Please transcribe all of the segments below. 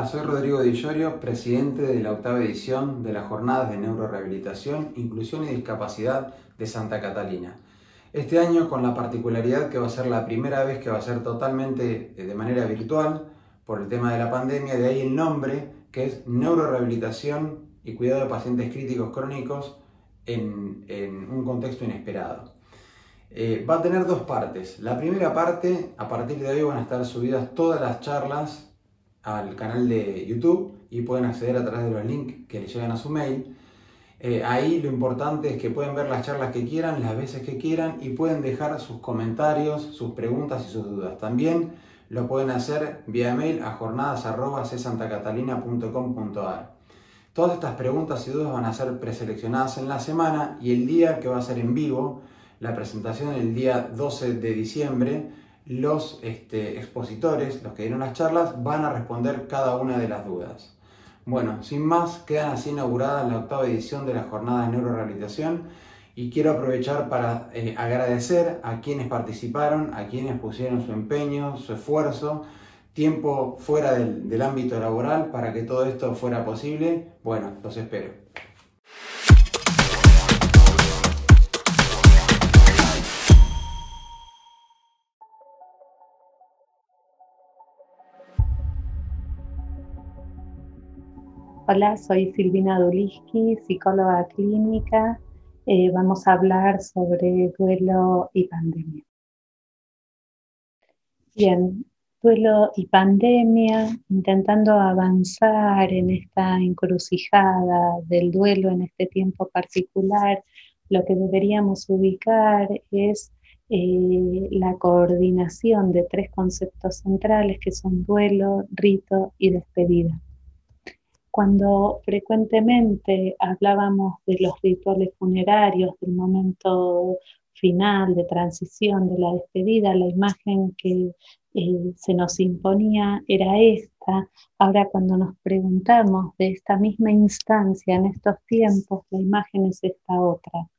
Hola, soy Rodrigo Di Iorio, presidente de la octava edición de las Jornadas de Neurorehabilitación, Inclusión y Discapacidad de Santa Catalina. Este año con la particularidad que va a ser la primera vez que va a ser totalmente de manera virtual por el tema de la pandemia, de ahí el nombre que es Neurorehabilitación y Cuidado de Pacientes Críticos Crónicos en un contexto inesperado. Va a tener dos partes. La primera parte, a partir de hoy van a estar subidas todas las charlas al canal de YouTube y pueden acceder a través de los links que les llegan a su mail. Ahí lo importante es que pueden ver las charlas que quieran, las veces que quieran y pueden dejar sus comentarios, sus preguntas y sus dudas. También lo pueden hacer vía mail a jornadas@csantacatalina.com.ar. Todas estas preguntas y dudas van a ser preseleccionadas en la semana y el día que va a ser en vivo, la presentación el día 12 de diciembre, los expositores, los que dieron las charlas, van a responder cada una de las dudas. Bueno, sin más, quedan así inaugurada la octava edición de la Jornada de Neurorehabilitación y quiero aprovechar para agradecer a quienes participaron, a quienes pusieron su empeño, su esfuerzo, tiempo fuera del ámbito laboral para que todo esto fuera posible. Bueno, los espero. Hola, soy Silvina Duliski, psicóloga clínica. Vamos a hablar sobre duelo y pandemia. Bien, duelo y pandemia, intentando avanzar en esta encrucijada del duelo en este tiempo particular, lo que deberíamos ubicar es la coordinación de tres conceptos centrales que son duelo, rito y despedida. Cuando frecuentemente hablábamos de los rituales funerarios, del momento final de transición, de la despedida, la imagen que se nos imponía era esta. Ahora cuando nos preguntamos de esta misma instancia en estos tiempos, la imagen es esta otra.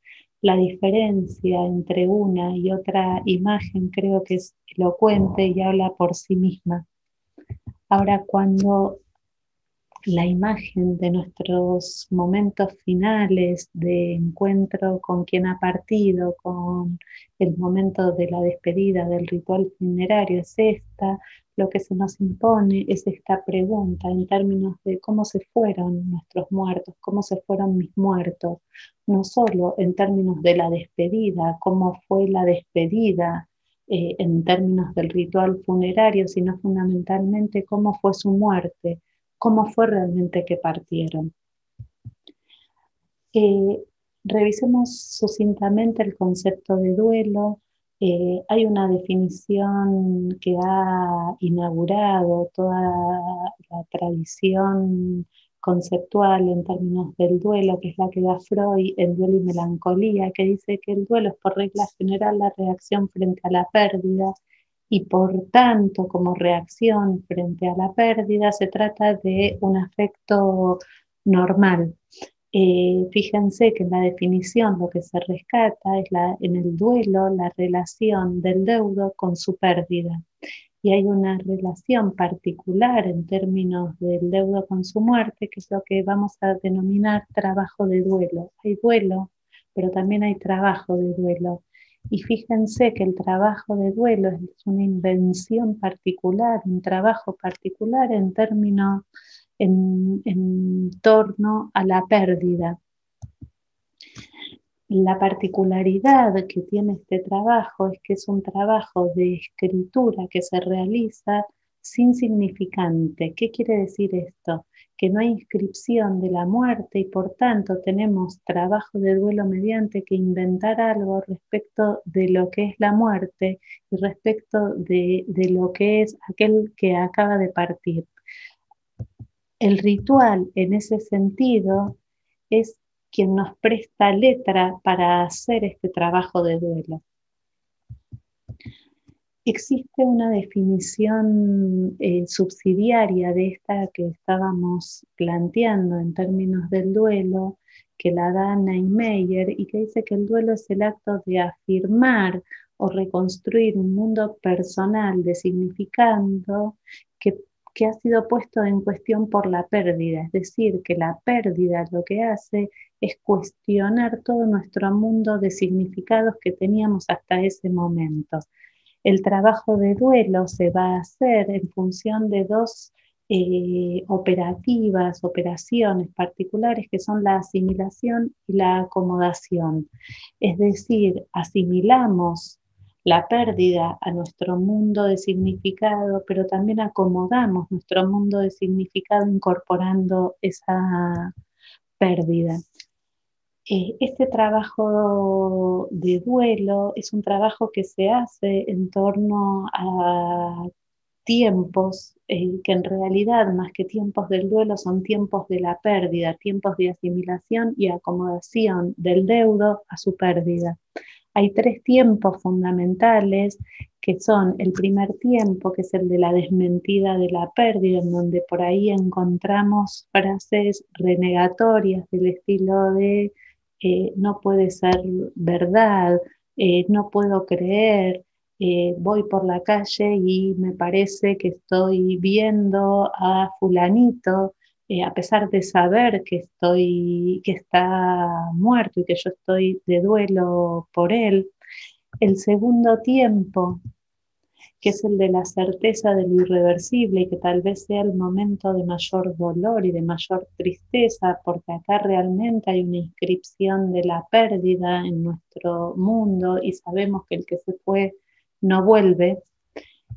La diferencia entre una y otra imagen creo que es elocuente y habla por sí misma. Ahora cuando la imagen de nuestros momentos finales de encuentro con quien ha partido, con el momento de la despedida del ritual funerario es esta, lo que se nos impone es esta pregunta en términos de cómo se fueron nuestros muertos, cómo se fueron mis muertos, no solo en términos de la despedida, cómo fue la despedida en términos del ritual funerario, sino fundamentalmente cómo fue su muerte, cómo fue realmente que partieron. Revisemos sucintamente el concepto de duelo. Hay una definición que ha inaugurado toda la tradición conceptual en términos del duelo, que es la que da Freud en Duelo y Melancolía, que dice que el duelo es por regla general la reacción frente a la pérdida y por tanto como reacción frente a la pérdida se trata de un afecto normal. Fíjense que en la definición lo que se rescata es en el duelo la relación del deudo con su pérdida. Y hay una relación particular en términos del deudo con su muerte, que es lo que vamos a denominar trabajo de duelo. Hay duelo, pero también hay trabajo de duelo. Y fíjense que el trabajo de duelo es una invención particular, un trabajo particular en términos en torno a la pérdida. La particularidad que tiene este trabajo es que es un trabajo de escritura que se realiza sin significante. ¿Qué quiere decir esto? Que no hay inscripción de la muerte y por tanto tenemos trabajo de duelo mediante que inventar algo respecto de lo que es la muerte y respecto de lo que es aquel que acaba de partir. El ritual en ese sentido es quien nos presta letra para hacer este trabajo de duelo. Existe una definición subsidiaria de esta que estábamos planteando en términos del duelo, que la da Niemeyer y que dice que el duelo es el acto de afirmar o reconstruir un mundo personal de significado que que ha sido puesto en cuestión por la pérdida, es decir, que la pérdida lo que hace es cuestionar todo nuestro mundo de significados que teníamos hasta ese momento. El trabajo de duelo se va a hacer en función de dos operaciones particulares que son la asimilación y la acomodación. Es decir, asimilamos la pérdida a nuestro mundo de significado, pero también acomodamos nuestro mundo de significado incorporando esa pérdida. Este trabajo de duelo es un trabajo que se hace en torno a tiempos que en realidad más que tiempos del duelo son tiempos de la pérdida, tiempos de asimilación y acomodación del deudo a su pérdida. Hay tres tiempos fundamentales que son el primer tiempo, que es el de la desmentida de la pérdida, en donde por ahí encontramos frases renegatorias del estilo de no puede ser verdad, no puedo creer, voy por la calle y me parece que estoy viendo a fulanito, a pesar de saber que está muerto y que yo estoy de duelo por él. El segundo tiempo, que es el de la certeza de lo irreversible y que tal vez sea el momento de mayor dolor y de mayor tristeza, porque acá realmente hay una inscripción de la pérdida en nuestro mundo y sabemos que el que se fue no vuelve.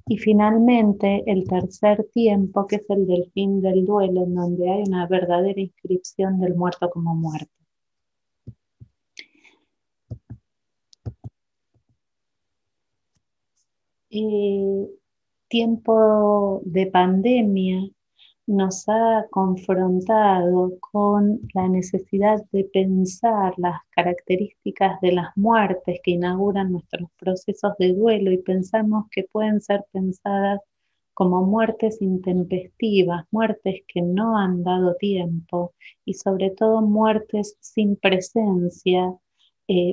Y finalmente el tercer tiempo, que es el del fin del duelo, en donde hay una verdadera inscripción del muerto como muerto. Tiempo de pandemia nos ha confrontado con la necesidad de pensar las características de las muertes que inauguran nuestros procesos de duelo y pensamos que pueden ser pensadas como muertes intempestivas, muertes que no han dado tiempo y sobre todo muertes sin presencia,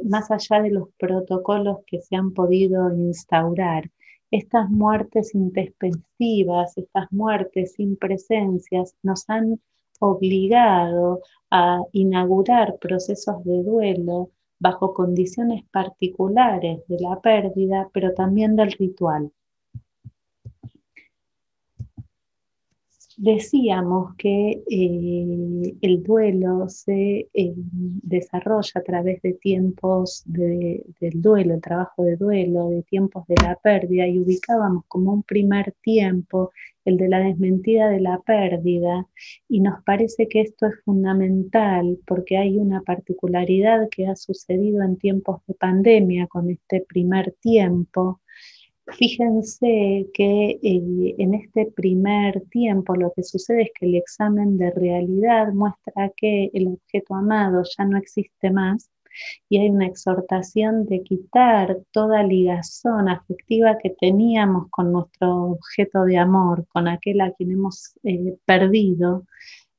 más allá de los protocolos que se han podido instaurar. Estas muertes intempestivas, estas muertes sin presencias, nos han obligado a inaugurar procesos de duelo bajo condiciones particulares de la pérdida, pero también del ritual. Decíamos que el duelo se desarrolla a través de tiempos del duelo, el trabajo de duelo, de tiempos de la pérdida, y ubicábamos como un primer tiempo el de la desmentida de la pérdida, y nos parece que esto es fundamental porque hay una particularidad que ha sucedido en tiempos de pandemia con este primer tiempo. Fíjense que en este primer tiempo lo que sucede es que el examen de realidad muestra que el objeto amado ya no existe más y hay una exhortación de quitar toda ligazón afectiva que teníamos con nuestro objeto de amor, con aquel a quien hemos perdido,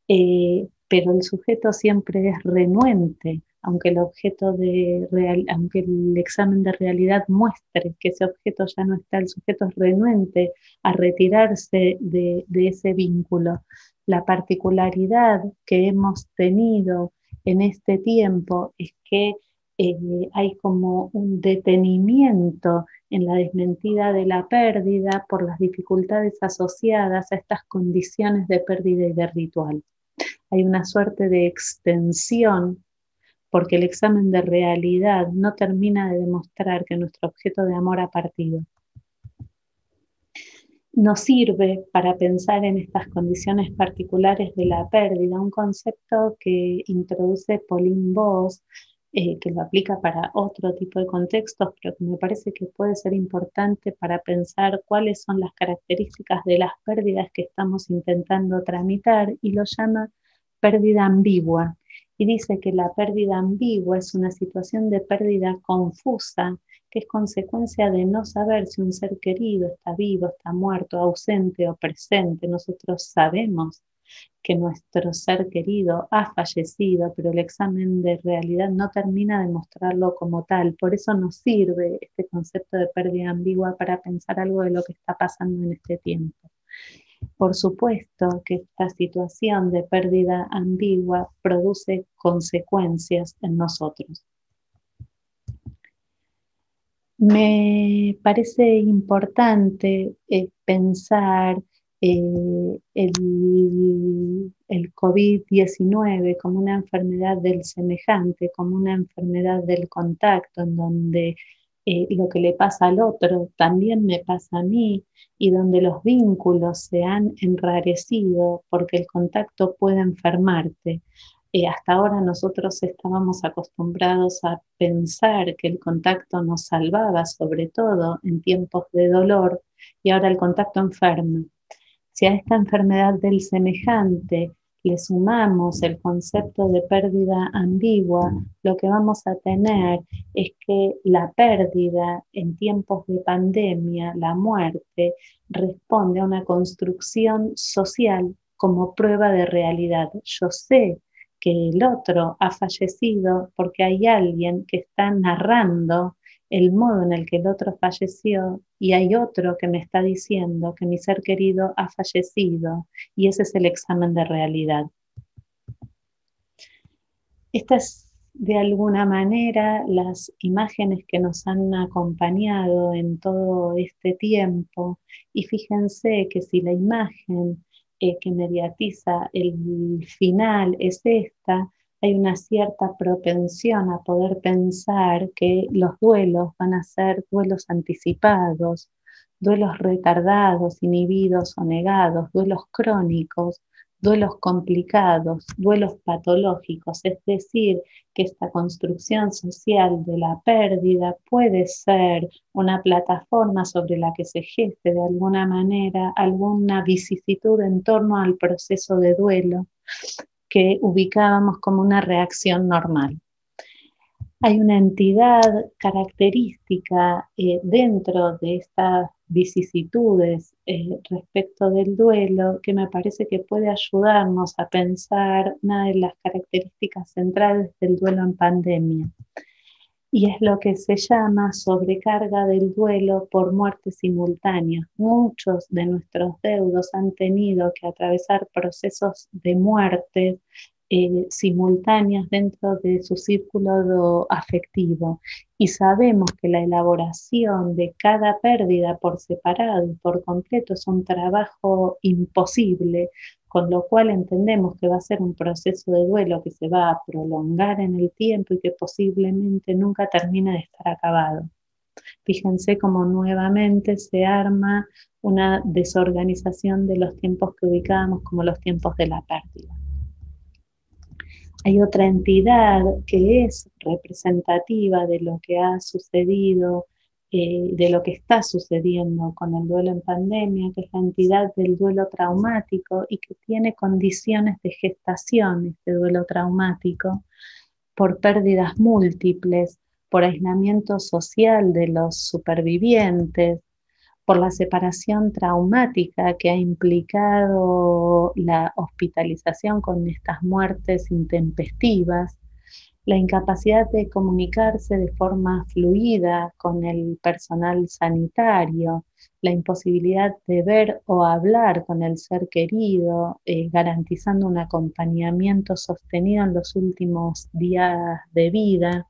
pero el sujeto siempre es renuente, aunque aunque el examen de realidad muestre que ese objeto ya no está, el sujeto es renuente a retirarse de ese vínculo. La particularidad que hemos tenido en este tiempo es que hay como un detenimiento en la desmentida de la pérdida por las dificultades asociadas a estas condiciones de pérdida y de ritual. Hay una suerte de extensión porque el examen de realidad no termina de demostrar que nuestro objeto de amor ha partido. Nos sirve para pensar en estas condiciones particulares de la pérdida, un concepto que introduce Pauline Boss, que lo aplica para otro tipo de contextos, pero que me parece que puede ser importante para pensar cuáles son las características de las pérdidas que estamos intentando tramitar, y lo llama pérdida ambigua. Y dice que la pérdida ambigua es una situación de pérdida confusa, que es consecuencia de no saber si un ser querido está vivo, está muerto, ausente o presente. Nosotros sabemos que nuestro ser querido ha fallecido, pero el examen de realidad no termina de mostrarlo como tal. Por eso nos sirve este concepto de pérdida ambigua para pensar algo de lo que está pasando en este tiempo. Por supuesto que esta situación de pérdida ambigua produce consecuencias en nosotros. Me parece importante pensar el COVID-19 como una enfermedad del semejante, como una enfermedad del contacto, en donde lo que le pasa al otro también me pasa a mí, y donde los vínculos se han enrarecido porque el contacto puede enfermarte. Hasta ahora nosotros estábamos acostumbrados a pensar que el contacto nos salvaba, sobre todo en tiempos de dolor, y ahora el contacto enferma. Si a esta enfermedad del semejante le sumamos el concepto de pérdida ambigua, lo que vamos a tener es que la pérdida en tiempos de pandemia, la muerte, responde a una construcción social como prueba de realidad. Yo sé que el otro ha fallecido porque hay alguien que está narrando el modo en el que el otro falleció, y hay otro que me está diciendo que mi ser querido ha fallecido, y ese es el examen de realidad. Estas, de alguna manera, las imágenes que nos han acompañado en todo este tiempo, y fíjense que si la imagen que mediatiza el final es esta, hay una cierta propensión a poder pensar que los duelos van a ser duelos anticipados, duelos retardados, inhibidos o negados, duelos crónicos, duelos complicados, duelos patológicos, es decir, que esta construcción social de la pérdida puede ser una plataforma sobre la que se geste de alguna manera alguna vicisitud en torno al proceso de duelo que ubicábamos como una reacción normal. Hay una entidad característica dentro de estas vicisitudes respecto del duelo que me parece que puede ayudarnos a pensar una de las características centrales del duelo en pandemia. Y es lo que se llama sobrecarga del duelo por muerte simultánea. Muchos de nuestros deudos han tenido que atravesar procesos de muerte simultáneas dentro de su círculo afectivo, y sabemos que la elaboración de cada pérdida por separado y por completo es un trabajo imposible, con lo cual entendemos que va a ser un proceso de duelo que se va a prolongar en el tiempo y que posiblemente nunca termine de estar acabado. Fíjense cómo nuevamente se arma una desorganización de los tiempos que ubicábamos como los tiempos de la pérdida. Hay otra entidad que es representativa de lo que ha sucedido, de lo que está sucediendo con el duelo en pandemia, que es la entidad del duelo traumático, y que tiene condiciones de gestación, este duelo traumático, por pérdidas múltiples, por aislamiento social de los supervivientes, por la separación traumática que ha implicado la hospitalización con estas muertes intempestivas, la incapacidad de comunicarse de forma fluida con el personal sanitario, la imposibilidad de ver o hablar con el ser querido, garantizando un acompañamiento sostenido en los últimos días de vida,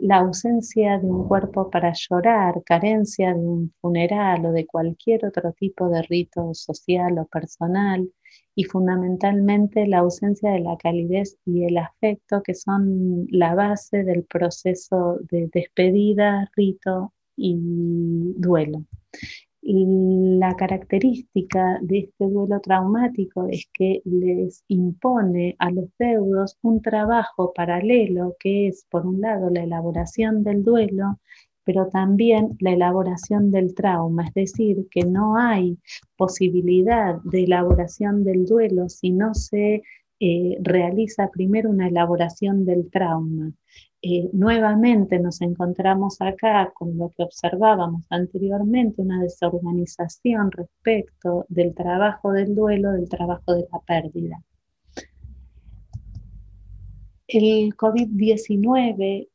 la ausencia de un cuerpo para llorar, carencia de un funeral o de cualquier otro tipo de rito social o personal, y fundamentalmente la ausencia de la calidez y el afecto, que son la base del proceso de despedida, rito y duelo. La característica de este duelo traumático es que les impone a los deudos un trabajo paralelo, que es, por un lado, la elaboración del duelo, pero también la elaboración del trauma, es decir, que no hay posibilidad de elaboración del duelo si no se realiza primero una elaboración del trauma. Nuevamente nos encontramos acá con lo que observábamos anteriormente, una desorganización respecto del trabajo del duelo, del trabajo de la pérdida. El COVID-19,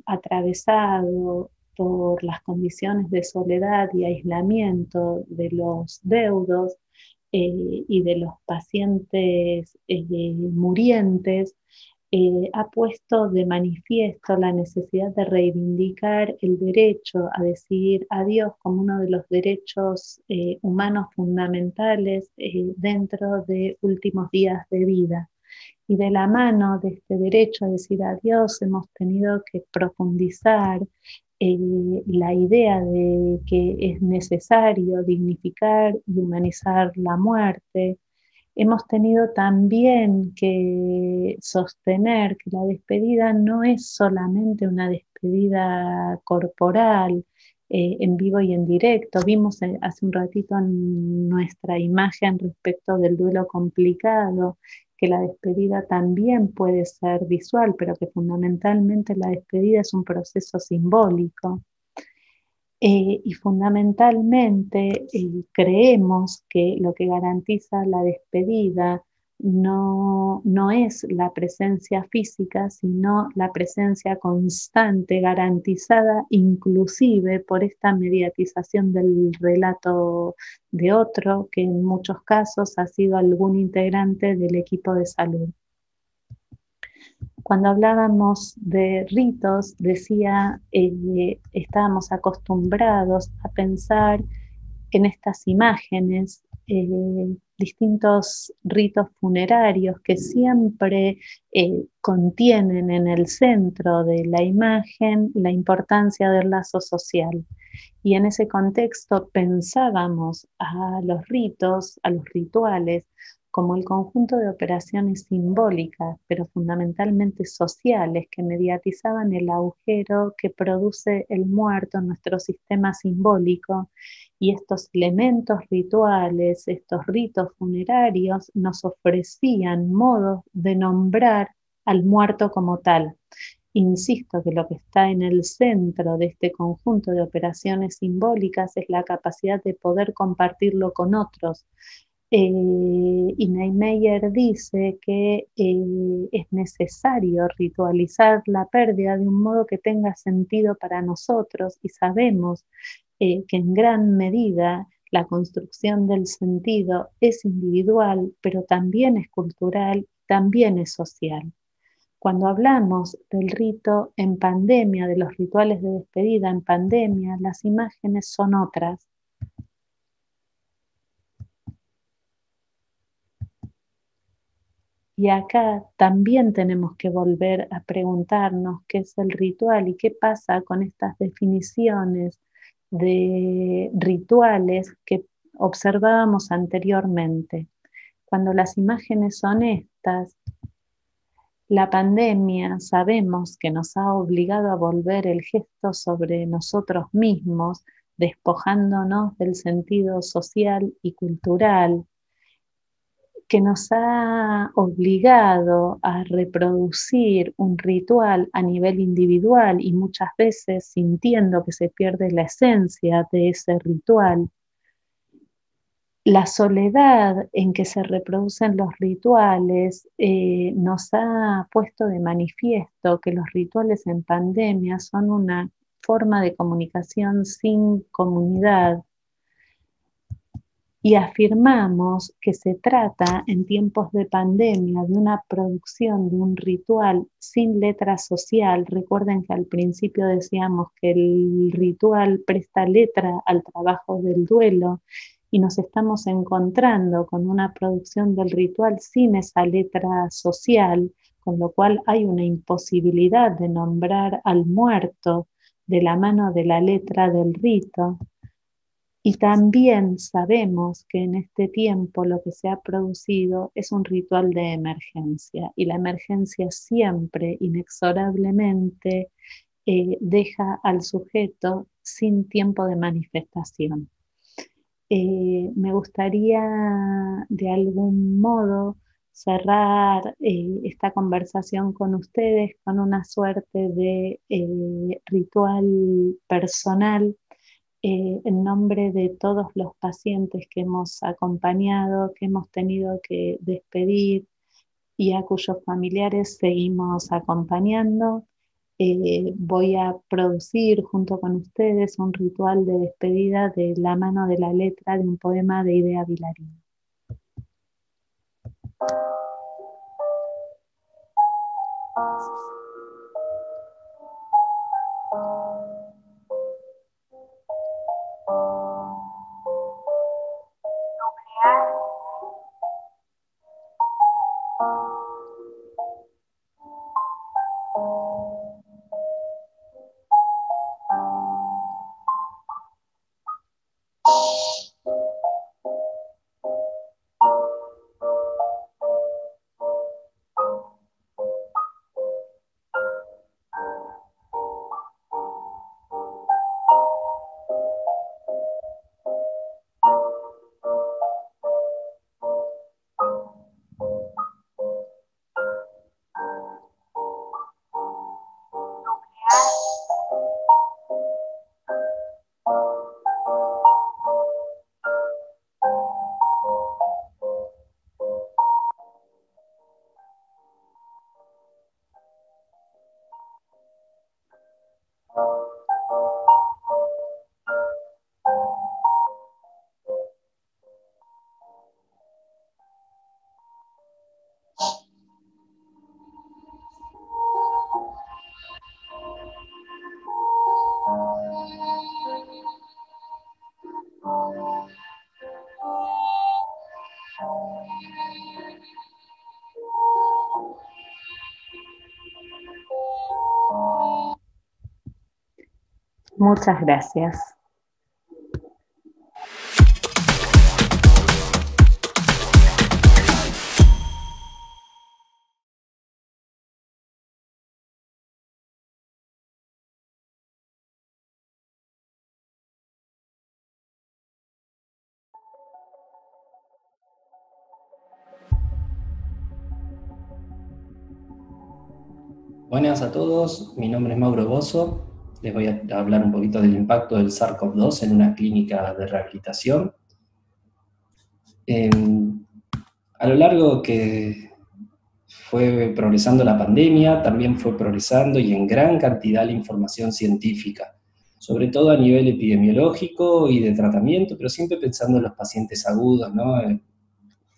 atravesado por las condiciones de soledad y aislamiento de los deudos y de los pacientes murientes, ha puesto de manifiesto la necesidad de reivindicar el derecho a decir adiós como uno de los derechos humanos fundamentales dentro de últimos días de vida. Y de la mano de este derecho a decir adiós hemos tenido que profundizar la idea de que es necesario dignificar y humanizar la muerte. Hemos tenido también que sostener que la despedida no es solamente una despedida corporal, en vivo y en directo. Vimos hace un ratito en nuestra imagen respecto del duelo complicado, que la despedida también puede ser visual, pero que fundamentalmente la despedida es un proceso simbólico. Y fundamentalmente creemos que lo que garantiza la despedida no es la presencia física, sino la presencia constante, garantizada inclusive por esta mediatización del relato de otro, que en muchos casos ha sido algún integrante del equipo de salud. Cuando hablábamos de ritos, decía, estábamos acostumbrados a pensar en estas imágenes, distintos ritos funerarios que siempre contienen en el centro de la imagen la importancia del lazo social. Y en ese contexto pensábamos a los ritos, a los rituales, como el conjunto de operaciones simbólicas, pero fundamentalmente sociales, que mediatizaban el agujero que produce el muerto en nuestro sistema simbólico. Y estos elementos rituales, estos ritos funerarios, nos ofrecían modos de nombrar al muerto como tal. Insisto que lo que está en el centro de este conjunto de operaciones simbólicas es la capacidad de poder compartirlo con otros. Y Niemeyer dice que es necesario ritualizar la pérdida de un modo que tenga sentido para nosotros, y sabemos que en gran medida la construcción del sentido es individual, pero también es cultural, también es social. Cuando hablamos del rito en pandemia, de los rituales de despedida en pandemia, las imágenes son otras. Y acá también tenemos que volver a preguntarnos qué es el ritual y qué pasa con estas definiciones de rituales que observábamos anteriormente. Cuando las imágenes son estas, la pandemia sabemos que nos ha obligado a volver el gesto sobre nosotros mismos, despojándonos del sentido social y cultural, que nos ha obligado a reproducir un ritual a nivel individual y muchas veces sintiendo que se pierde la esencia de ese ritual. La soledad en que se reproducen los rituales nos ha puesto de manifiesto que los rituales en pandemia son una forma de comunicación sin comunidad. Y afirmamos que se trata en tiempos de pandemia de una producción de un ritual sin letra social. Recuerden que al principio decíamos que el ritual presta letra al trabajo del duelo, y nos estamos encontrando con una producción del ritual sin esa letra social, con lo cual hay una imposibilidad de nombrar al muerto de la mano de la letra del rito. Y también sabemos que en este tiempo lo que se ha producido es un ritual de emergencia, y la emergencia siempre, inexorablemente, deja al sujeto sin tiempo de manifestación. Me gustaría de algún modo cerrar esta conversación con ustedes con una suerte de ritual personal en nombre de todos los pacientes que hemos acompañado, que hemos tenido que despedir y a cuyos familiares seguimos acompañando. voy a producir junto con ustedes un ritual de despedida de la mano de la letra de un poema de Idea Vilarín. Muchas gracias. Buenas a todos, mi nombre es Mauro Bozo, les voy a hablar un poquito del impacto del SARS-CoV-2 en una clínica de rehabilitación. A lo largo que fue progresando la pandemia, también fue progresando y en gran cantidad la información científica, sobre todo a nivel epidemiológico y de tratamiento, pero siempre pensando en los pacientes agudos, ¿no?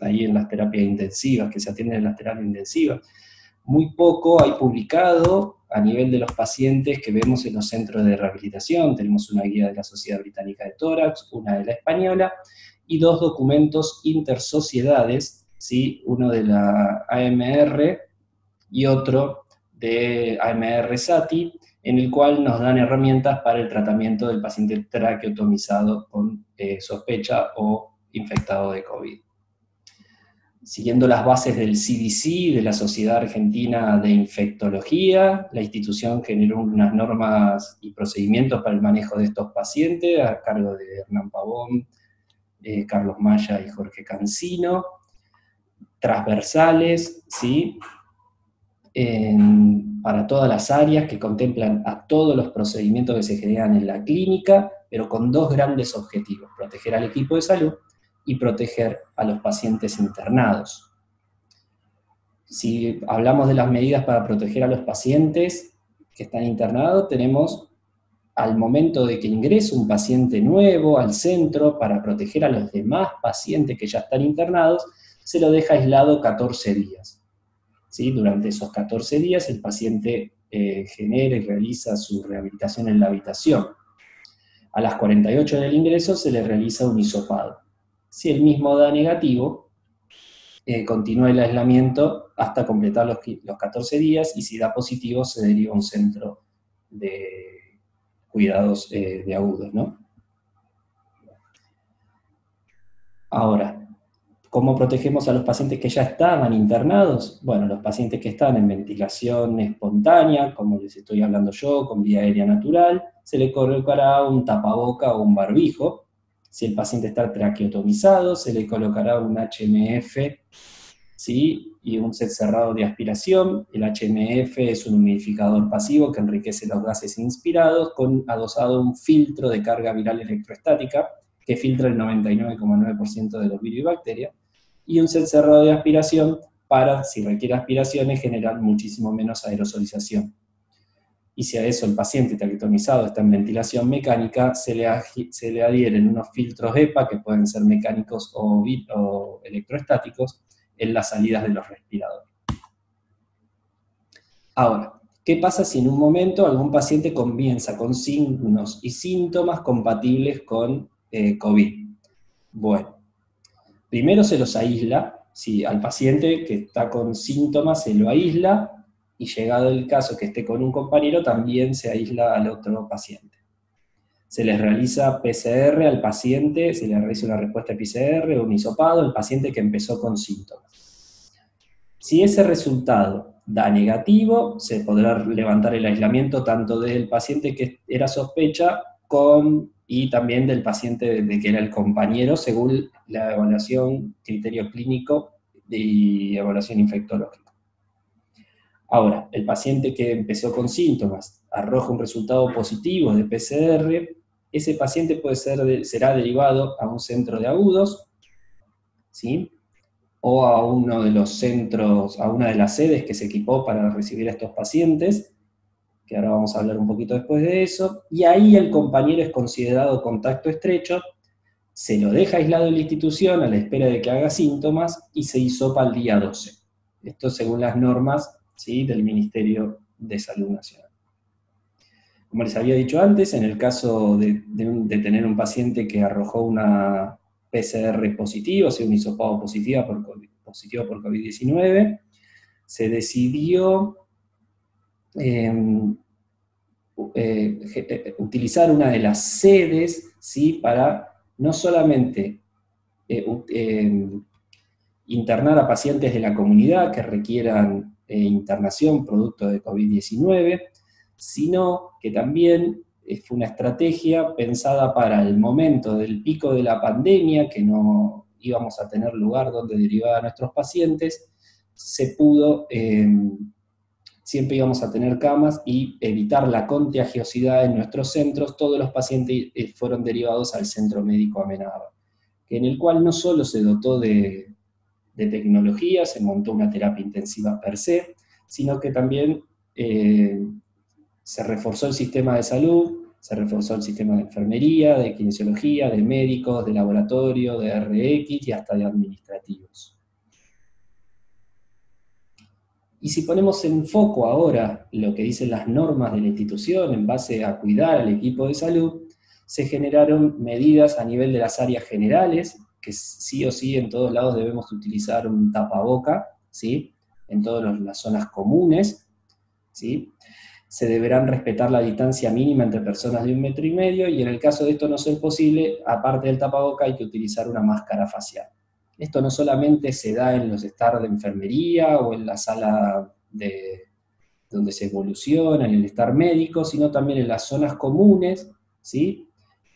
Ahí en las terapias intensivas, que se atienden en las terapias intensivas. Muy poco hay publicado a nivel de los pacientes que vemos en los centros de rehabilitación. Tenemos una guía de la Sociedad Británica de Tórax, una de la española, y 2 documentos intersociedades, ¿sí? Uno de la AMR y otro de AMR-SATI, en el cual nos dan herramientas para el tratamiento del paciente traqueotomizado con sospecha o infectado de COVID. Siguiendo las bases del CDC, de la Sociedad Argentina de Infectología, la institución generó unas normas y procedimientos para el manejo de estos pacientes, a cargo de Hernán Pavón, Carlos Maya y Jorge Cancino, transversales, ¿sí? Para todas las áreas que contemplan a todos los procedimientos que se generan en la clínica, pero con 2 grandes objetivos: proteger al equipo de salud y proteger a los pacientes internados. Si hablamos de las medidas para proteger a los pacientes que están internados, tenemos al momento de que ingresa un paciente nuevo al centro, para proteger a los demás pacientes que ya están internados, se lo deja aislado 14 días. ¿Sí? Durante esos 14 días el paciente genera y realiza su rehabilitación en la habitación. A las 48 del ingreso se le realiza un hisopado. Si el mismo da negativo, continúa el aislamiento hasta completar los 14 días, y si da positivo se deriva a un centro de cuidados de agudos, ¿no? Ahora, ¿cómo protegemos a los pacientes que ya estaban internados? Bueno, los pacientes que están en ventilación espontánea, como les estoy hablando yo, con vía aérea natural, se le colocará un tapaboca o un barbijo. Si el paciente está traqueotomizado, se le colocará un HMF, ¿sí? Y un set cerrado de aspiración. El HMF es un humidificador pasivo que enriquece los gases inspirados, con adosado un filtro de carga viral electrostática, que filtra el 99,9% de los virus y bacterias, y un set cerrado de aspiración para, si requiere aspiraciones, generar muchísimo menos aerosolización. y si a eso el paciente traquetomizado está en ventilación mecánica, se le adhieren unos filtros EPA, que pueden ser mecánicos o electroestáticos, en las salidas de los respiradores. Ahora, ¿qué pasa si en un momento algún paciente comienza con signos y síntomas compatibles con COVID? Bueno, primero se los aísla, si al paciente que está con síntomas se lo aísla, y llegado el caso que esté con un compañero, también se aísla al otro paciente. Se les realiza PCR al paciente, se le realiza una respuesta PCR o un hisopado al paciente que empezó con síntomas. Si ese resultado da negativo, se podrá levantar el aislamiento tanto del paciente que era sospecha y también del paciente de que era el compañero, según la evaluación, criterio clínico y evaluación infectológica. Ahora, el paciente que empezó con síntomas arroja un resultado positivo de PCR, ese paciente será derivado a un centro de agudos, ¿sí? O a uno de los centros, a una de las sedes que se equipó para recibir a estos pacientes, que ahora vamos a hablar un poquito después de eso, y ahí el compañero es considerado contacto estrecho, se lo deja aislado en la institución a la espera de que haga síntomas, y se hisopa al día 12. Esto según las normas, ¿sí?, del Ministerio de Salud Nacional. Como les había dicho antes, en el caso de tener un paciente que arrojó una PCR positiva, o sea, un hisopado positivo por COVID-19, se decidió utilizar una de las sedes, ¿sí?, para no solamente internar a pacientes de la comunidad que requieran internación producto de COVID-19, sino que también fue una estrategia pensada para el momento del pico de la pandemia, que no íbamos a tener lugar donde derivar a nuestros pacientes, se pudo, siempre íbamos a tener camas y evitar la contagiosidad en nuestros centros. Todos los pacientes fueron derivados al Centro Médico Amenábar, en el cual no solo se dotó de tecnología, se montó una terapia intensiva per se, sino que también se reforzó el sistema de salud, se reforzó el sistema de enfermería, de kinesiología, de médicos, de laboratorio, de RX y hasta de administrativos. Y si ponemos en foco ahora lo que dicen las normas de la institución en base a cuidar al equipo de salud, se generaron medidas a nivel de las áreas generales, que sí o sí en todos lados debemos utilizar un tapaboca, ¿sí?, en todas las zonas comunes, ¿sí?, se deberán respetar la distancia mínima entre personas de 1,5 metros, y en el caso de esto no ser posible, aparte del tapaboca hay que utilizar una máscara facial. Esto no solamente se da en los staff de enfermería o en la sala donde se evoluciona, en el staff médico, sino también en las zonas comunes, ¿sí?,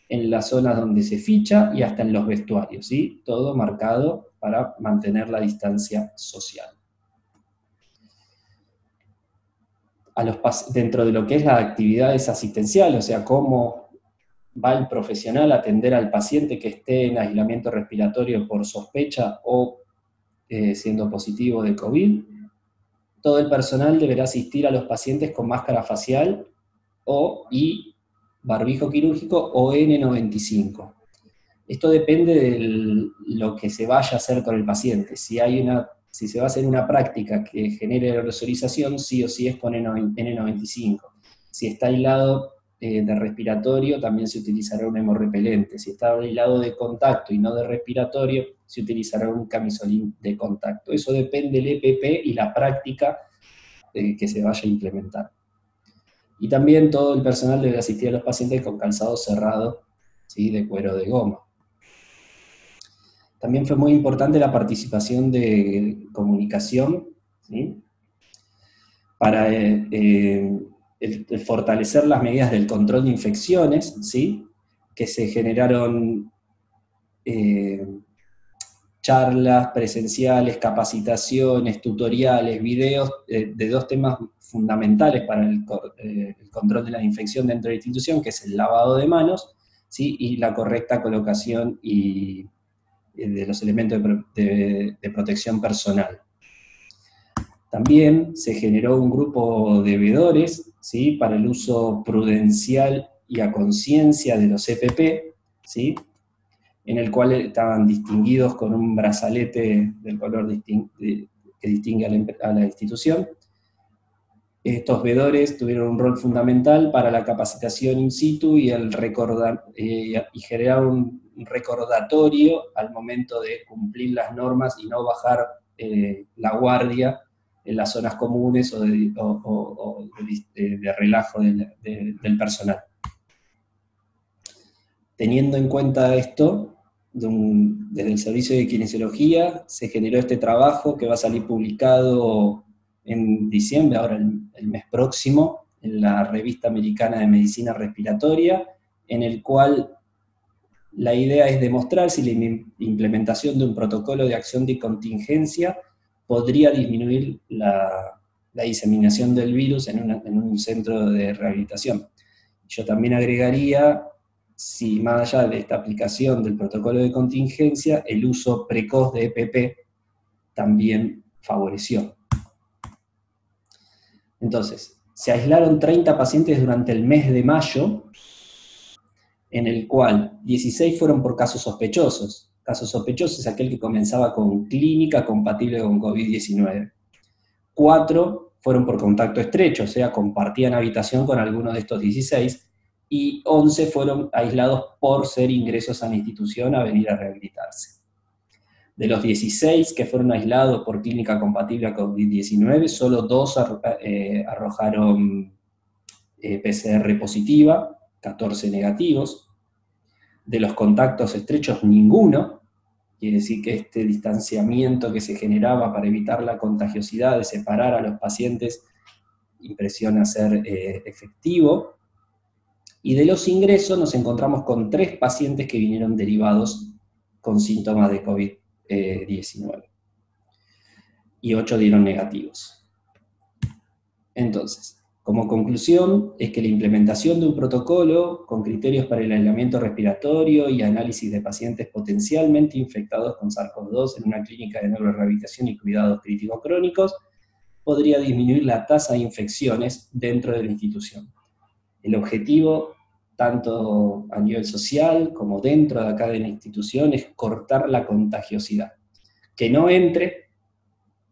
en las zonas donde se ficha y hasta en los vestuarios, ¿sí?, todo marcado para mantener la distancia social. Dentro de lo que es las actividades asistenciales, o sea, cómo va el profesional a atender al paciente que esté en aislamiento respiratorio por sospecha o siendo positivo de COVID, todo el personal deberá asistir a los pacientes con máscara facial y barbijo quirúrgico o N95. Esto depende de lo que se vaya a hacer con el paciente. Si se va a hacer una práctica que genere aerosolización, sí o sí es con N95. Si está aislado de respiratorio, también se utilizará un hemorrepelente. Si está aislado de contacto y no de respiratorio, se utilizará un camisolín de contacto. Eso depende del EPP y la práctica que se vaya a implementar. Y también todo el personal debe asistir a los pacientes con calzado cerrado, ¿sí?, de cuero de goma. También fue muy importante la participación de comunicación, ¿sí?, para fortalecer las medidas del control de infecciones, ¿sí?, que se generaron charlas presenciales, capacitaciones, tutoriales, videos de dos temas fundamentales para el control de la infección dentro de la institución, que es el lavado de manos, ¿sí?, y la correcta colocación de los elementos de protección personal. También se generó un grupo de veedores, ¿sí?, para el uso prudencial y a conciencia de los EPP, ¿sí?, en el cual estaban distinguidos con un brazalete del color que distingue a la institución. Estos veedores tuvieron un rol fundamental para la capacitación in situ y generar un recordatorio al momento de cumplir las normas y no bajar la guardia en las zonas comunes o de relajo del personal. Teniendo en cuenta esto, desde el servicio de kinesiología se generó este trabajo que va a salir publicado en diciembre, ahora el mes próximo, en la Revista Americana de Medicina Respiratoria, en el cual la idea es demostrar si la implementación de un protocolo de acción de contingencia podría disminuir la diseminación del virus en un centro de rehabilitación. Yo también agregaría, si más allá de esta aplicación del protocolo de contingencia, el uso precoz de EPP también favoreció. Entonces, se aislaron 30 pacientes durante el mes de mayo, en el cual 16 fueron por casos sospechosos. Casos sospechosos es aquel que comenzaba con clínica compatible con COVID-19. 4 fueron por contacto estrecho, o sea, compartían habitación con alguno de estos 16, y 11 fueron aislados por ser ingresos a la institución a venir a rehabilitarse. De los 16 que fueron aislados por clínica compatible a COVID-19, solo 2 arrojaron PCR positiva, 14 negativos. De los contactos estrechos, ninguno. Quiere decir que este distanciamiento que se generaba para evitar la contagiosidad, de separar a los pacientes, impresiona ser efectivo. Y de los ingresos nos encontramos con 3 pacientes que vinieron derivados con síntomas de COVID-19. Y 8 dieron negativos. Entonces, como conclusión, es que la implementación de un protocolo con criterios para el aislamiento respiratorio y análisis de pacientes potencialmente infectados con SARS-CoV-2 en una clínica de neurorehabilitación y cuidados críticos crónicos podría disminuir la tasa de infecciones dentro de la institución. El objetivo, tanto a nivel social como dentro de acá de la institución, es cortar la contagiosidad. Que no entre,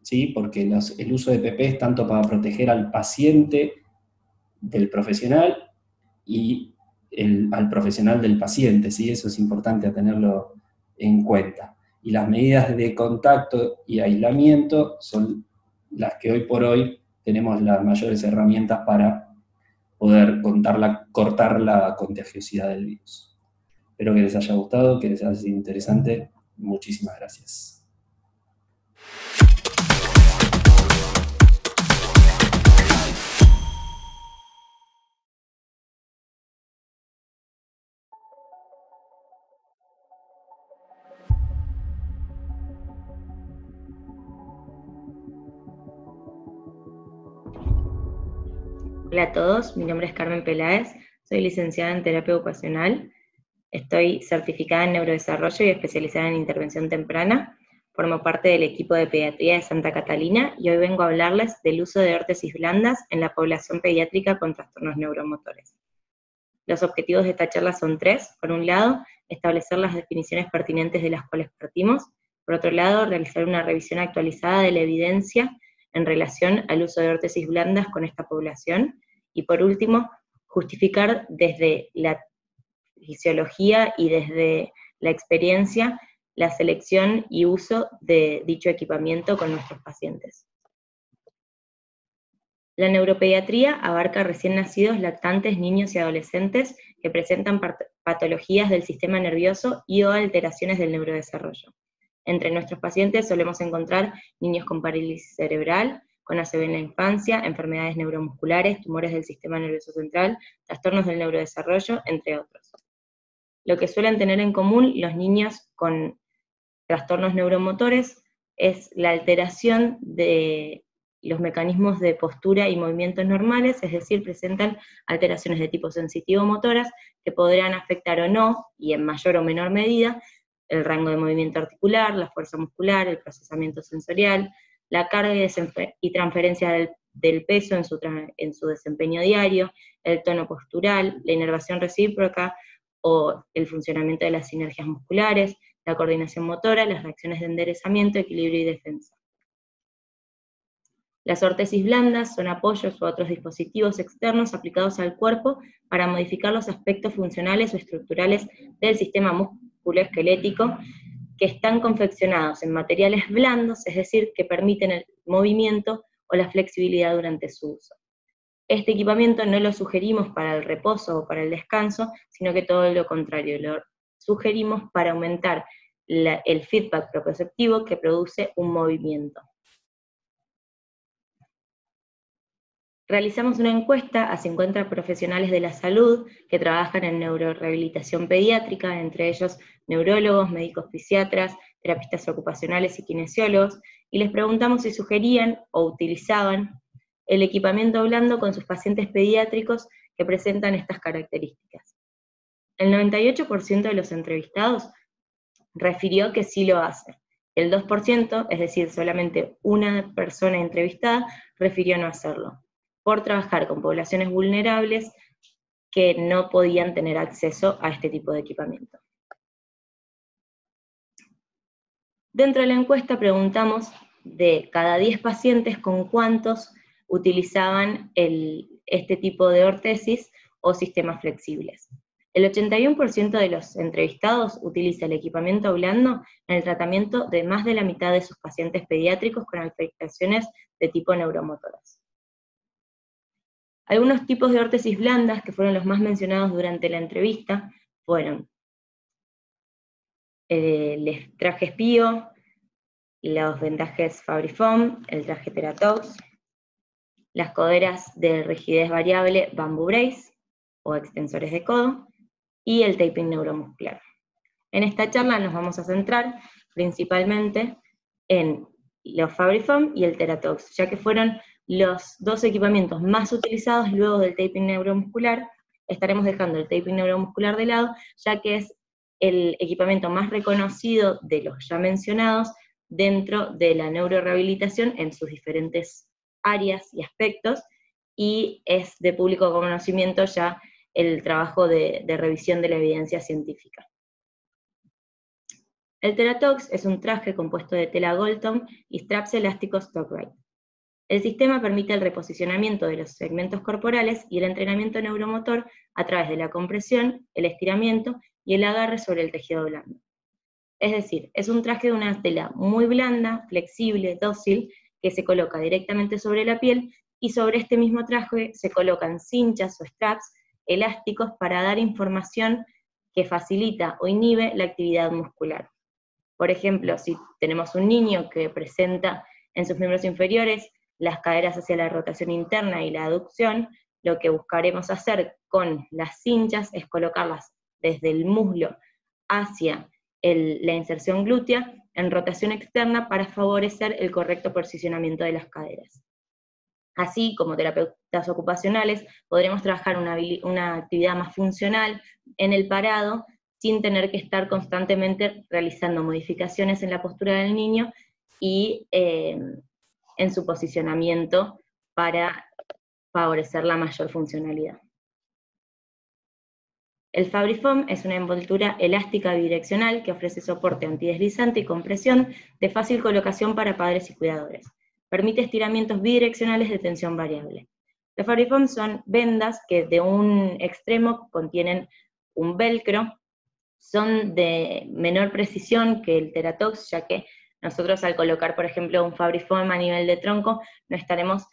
¿sí?, porque el uso de EPP es tanto para proteger al paciente del profesional y al profesional del paciente, ¿sí? Eso es importante tenerlo en cuenta. Y las medidas de contacto y aislamiento son las que hoy por hoy tenemos las mayores herramientas para poder cortar la contagiosidad del virus. Espero que les haya gustado, que les haya sido interesante. Muchísimas gracias. Hola a todos, mi nombre es Carmen Peláez, soy licenciada en terapia ocupacional, estoy certificada en neurodesarrollo y especializada en intervención temprana, formo parte del equipo de pediatría de Santa Catalina y hoy vengo a hablarles del uso de órtesis blandas en la población pediátrica con trastornos neuromotores. Los objetivos de esta charla son 3, por un lado, establecer las definiciones pertinentes de las cuales partimos, por otro lado, realizar una revisión actualizada de la evidencia en relación al uso de órtesis blandas con esta población, y por último, justificar desde la fisiología y desde la experiencia la selección y uso de dicho equipamiento con nuestros pacientes. La neuropediatría abarca recién nacidos, lactantes, niños y adolescentes que presentan patologías del sistema nervioso y o alteraciones del neurodesarrollo. Entre nuestros pacientes solemos encontrar niños con parálisis cerebral, con ACV en la infancia, enfermedades neuromusculares, tumores del sistema nervioso central, trastornos del neurodesarrollo, entre otros. Lo que suelen tener en común los niños con trastornos neuromotores es la alteración de los mecanismos de postura y movimientos normales, es decir, presentan alteraciones de tipo sensitivo-motoras que podrán afectar o no, y en mayor o menor medida, el rango de movimiento articular, la fuerza muscular, el procesamiento sensorial, la carga y transferencia del peso en su desempeño diario, el tono postural, la inervación recíproca o el funcionamiento de las sinergias musculares, la coordinación motora, las reacciones de enderezamiento, equilibrio y defensa. Las ortesis blandas son apoyos u otros dispositivos externos aplicados al cuerpo para modificar los aspectos funcionales o estructurales del sistema musculoesquelético, que están confeccionados en materiales blandos, es decir, que permiten el movimiento o la flexibilidad durante su uso. Este equipamiento no lo sugerimos para el reposo o para el descanso, sino que todo lo contrario, lo sugerimos para aumentar el feedback proprioceptivo que produce un movimiento. Realizamos una encuesta a 50 profesionales de la salud que trabajan en neurorehabilitación pediátrica, entre ellos neurólogos, médicos fisiatras, terapistas ocupacionales y kinesiólogos, y les preguntamos si sugerían o utilizaban el equipamiento blando con sus pacientes pediátricos que presentan estas características. El 98% de los entrevistados refirió que sí lo hace. El 2%, es decir, solamente una persona entrevistada, refirió no hacerlo, por trabajar con poblaciones vulnerables que no podían tener acceso a este tipo de equipamiento. Dentro de la encuesta preguntamos de cada 10 pacientes con cuántos utilizaban este tipo de ortesis o sistemas flexibles. El 81% de los entrevistados utiliza el equipamiento blando en el tratamiento de más de la mitad de sus pacientes pediátricos con afectaciones de tipo neuromotoras. Algunos tipos de órtesis blandas que fueron los más mencionados durante la entrevista fueron el traje Spio, los vendajes Fabry-Foam, el traje Teratox, las coderas de rigidez variable Bamboo Brace o extensores de codo, y el taping neuromuscular. En esta charla nos vamos a centrar principalmente en los Fabry-Foam y el Teratox, ya que fueron los dos equipamientos más utilizados luego del taping neuromuscular. Estaremos dejando el taping neuromuscular de lado, ya que es el equipamiento más reconocido de los ya mencionados dentro de la neurorehabilitación en sus diferentes áreas y aspectos, y es de público conocimiento ya el trabajo de revisión de la evidencia científica. El Teratox es un traje compuesto de tela Golton y straps elásticos Stockrite. El sistema permite el reposicionamiento de los segmentos corporales y el entrenamiento neuromotor a través de la compresión, el estiramiento y el agarre sobre el tejido blando. Es decir, es un traje de una tela muy blanda, flexible, dócil, que se coloca directamente sobre la piel, y sobre este mismo traje se colocan cinchas o straps elásticos para dar información que facilita o inhibe la actividad muscular. Por ejemplo, si tenemos un niño que presenta en sus miembros inferiores las caderas hacia la rotación interna y la aducción, lo que buscaremos hacer con las cinchas es colocarlas desde el muslo hacia la inserción glútea en rotación externa para favorecer el correcto posicionamiento de las caderas. Así, como terapeutas ocupacionales, podremos trabajar una actividad más funcional en el parado, sin tener que estar constantemente realizando modificaciones en la postura del niño y en su posicionamiento para favorecer la mayor funcionalidad. El Fabry-Foam es una envoltura elástica bidireccional que ofrece soporte antideslizante y compresión de fácil colocación para padres y cuidadores. Permite estiramientos bidireccionales de tensión variable. Los Fabry-Foam son vendas que de un extremo contienen un velcro, son de menor precisión que el Teratox, ya que nosotros al colocar, por ejemplo, un Fabry-Foam a nivel de tronco, no estaremos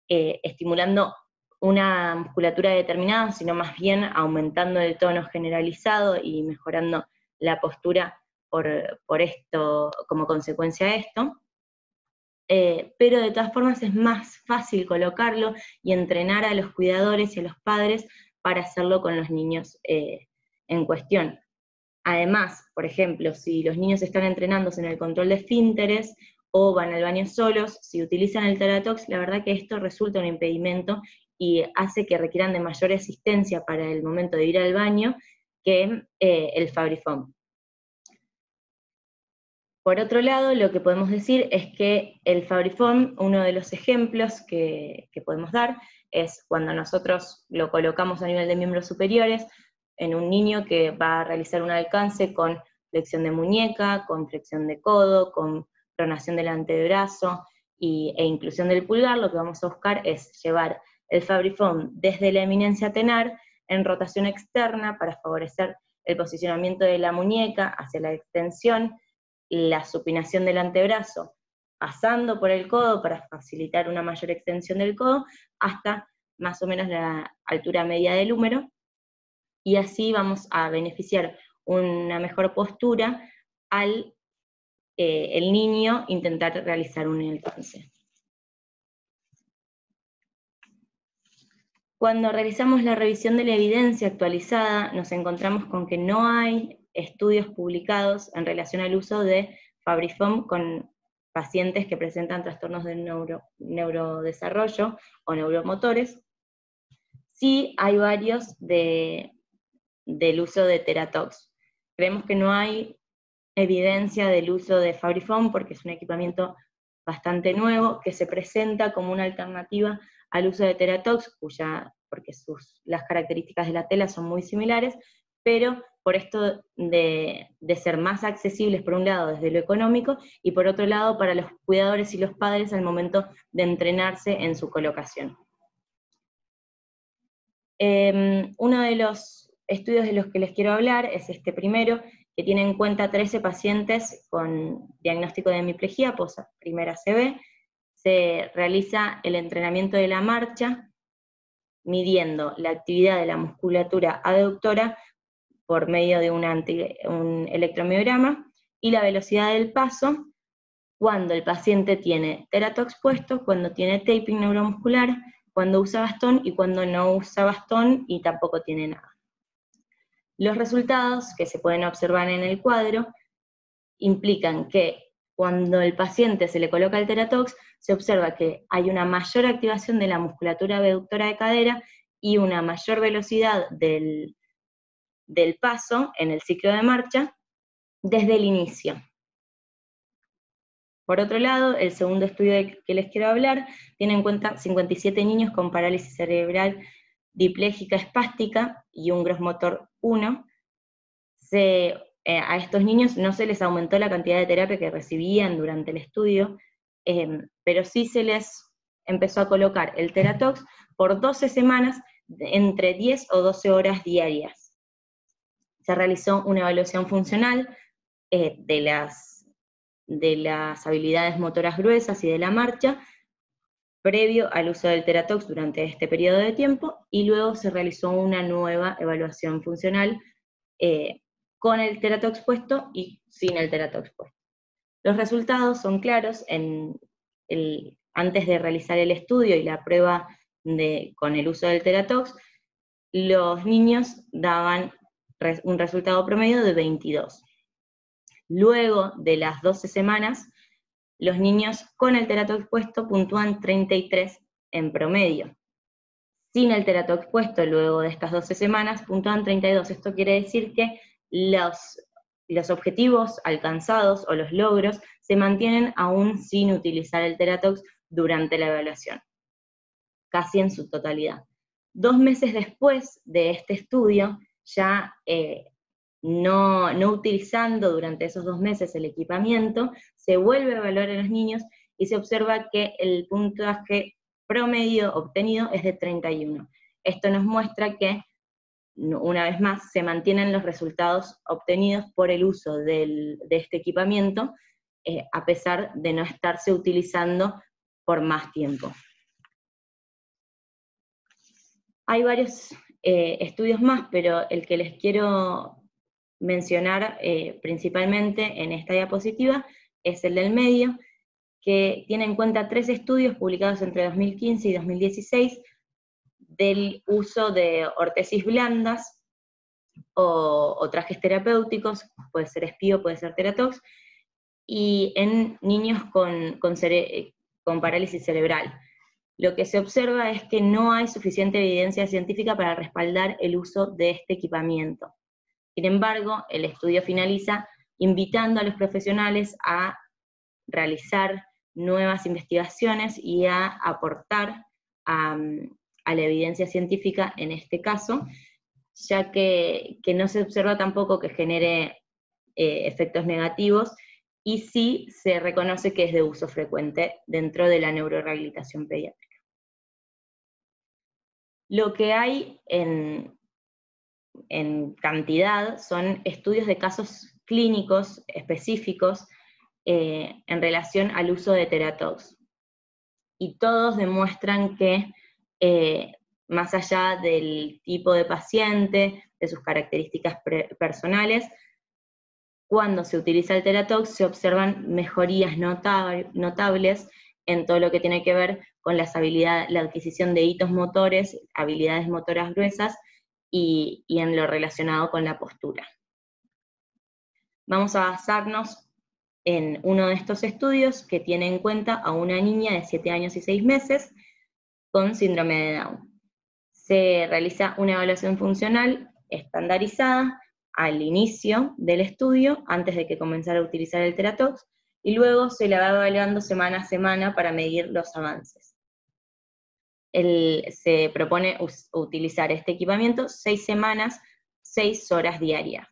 estimulando una musculatura determinada, sino más bien aumentando el tono generalizado y mejorando la postura por esto, como consecuencia de esto. Pero de todas formas es más fácil colocarlo y entrenar a los cuidadores y a los padres para hacerlo con los niños en cuestión. Además, por ejemplo, si los niños están entrenándose en el control de esfínteres o van al baño solos, si utilizan el Teratox, la verdad que esto resulta un impedimento y hace que requieran de mayor asistencia para el momento de ir al baño que el Fabry-Foam. Por otro lado, lo que podemos decir es que el Fabriform, uno de los ejemplos que podemos dar, es cuando nosotros lo colocamos a nivel de miembros superiores, en un niño que va a realizar un alcance con flexión de muñeca, con flexión de codo, con pronación del antebrazo e inclusión del pulgar. Lo que vamos a buscar es llevar el Fabriform desde la eminencia tenar en rotación externa para favorecer el posicionamiento de la muñeca hacia la extensión, la supinación del antebrazo, pasando por el codo para facilitar una mayor extensión del codo, hasta más o menos la altura media del húmero, y así vamos a beneficiar una mejor postura al el niño intentar realizar un alcance. Cuando realizamos la revisión de la evidencia actualizada, nos encontramos con que no hay estudios publicados en relación al uso de Fabriform con pacientes que presentan trastornos del neurodesarrollo o neuromotores. Sí hay varios del uso de Teratox. Creemos que no hay evidencia del uso de Fabriform porque es un equipamiento bastante nuevo que se presenta como una alternativa al uso de Teratox, porque las características de la tela son muy similares, pero por esto de ser más accesibles por un lado desde lo económico, y por otro lado para los cuidadores y los padres al momento de entrenarse en su colocación. Uno de los estudios de los que les quiero hablar es este primero, que tiene en cuenta 13 pacientes con diagnóstico de hemiplegia primera CB. Se realiza el entrenamiento de la marcha, midiendo la actividad de la musculatura aductora por medio de un electromiograma, y la velocidad del paso cuando el paciente tiene Teratox puesto, cuando tiene taping neuromuscular, cuando usa bastón y cuando no usa bastón y tampoco tiene nada. Los resultados que se pueden observar en el cuadro implican que cuando el paciente se le coloca el Teratox, se observa que hay una mayor activación de la musculatura abductora de cadera y una mayor velocidad del paso en el ciclo de marcha desde el inicio. Por otro lado, el segundo estudio que les quiero hablar tiene en cuenta 57 niños con parálisis cerebral dipléjica espástica y un grosmotor 1. A estos niños no se les aumentó la cantidad de terapia que recibían durante el estudio, pero sí se les empezó a colocar el Teratox por 12 semanas, entre 10 o 12 horas diarias. Se realizó una evaluación funcional de las habilidades motoras gruesas y de la marcha, previo al uso del Teratox durante este periodo de tiempo, y luego se realizó una nueva evaluación funcional con el Teratox puesto y sin el Teratox puesto. Los resultados son claros. Antes de realizar el estudio y la prueba con el uso del Teratox, los niños daban un resultado promedio de 22. Luego de las 12 semanas, los niños con el Teratox puesto puntúan 33 en promedio. Sin el Teratox puesto, luego de estas 12 semanas, puntúan 32. Esto quiere decir que los objetivos alcanzados o los logros se mantienen aún sin utilizar el Teratox durante la evaluación, casi en su totalidad. 2 meses después de este estudio, ya no utilizando durante esos 2 meses el equipamiento, se vuelve a evaluar a los niños y se observa que el puntaje promedio obtenido es de 31. Esto nos muestra que, una vez más, se mantienen los resultados obtenidos por el uso de este equipamiento, a pesar de no estarse utilizando por más tiempo. Hay varios estudios más, pero el que les quiero mencionar principalmente en esta diapositiva es el del medio, que tiene en cuenta 3 estudios publicados entre 2015 y 2016 del uso de ortesis blandas o trajes terapéuticos, puede ser espío, puede ser Teratox, y en niños con parálisis cerebral. Lo que se observa es que no hay suficiente evidencia científica para respaldar el uso de este equipamiento. Sin embargo, el estudio finaliza invitando a los profesionales a realizar nuevas investigaciones y a aportar a la evidencia científica en este caso, ya que no se observa tampoco que genere efectos negativos, y sí se reconoce que es de uso frecuente dentro de la neurorehabilitación pediátrica. Lo que hay en cantidad son estudios de casos clínicos específicos en relación al uso de Teratox. Y todos demuestran que, más allá del tipo de paciente, de sus características personales, cuando se utiliza el Teratox se observan mejorías notables en todo lo que tiene que ver con la adquisición de hitos motores, habilidades motoras gruesas, y en lo relacionado con la postura. Vamos a basarnos en uno de estos estudios que tiene en cuenta a una niña de 7 años y 6 meses con síndrome de Down. Se realiza una evaluación funcional estandarizada al inicio del estudio, antes de que comenzara a utilizar el Teratox, y luego se la va evaluando semana a semana para medir los avances. Se propone utilizar este equipamiento 6 semanas, 6 horas diarias.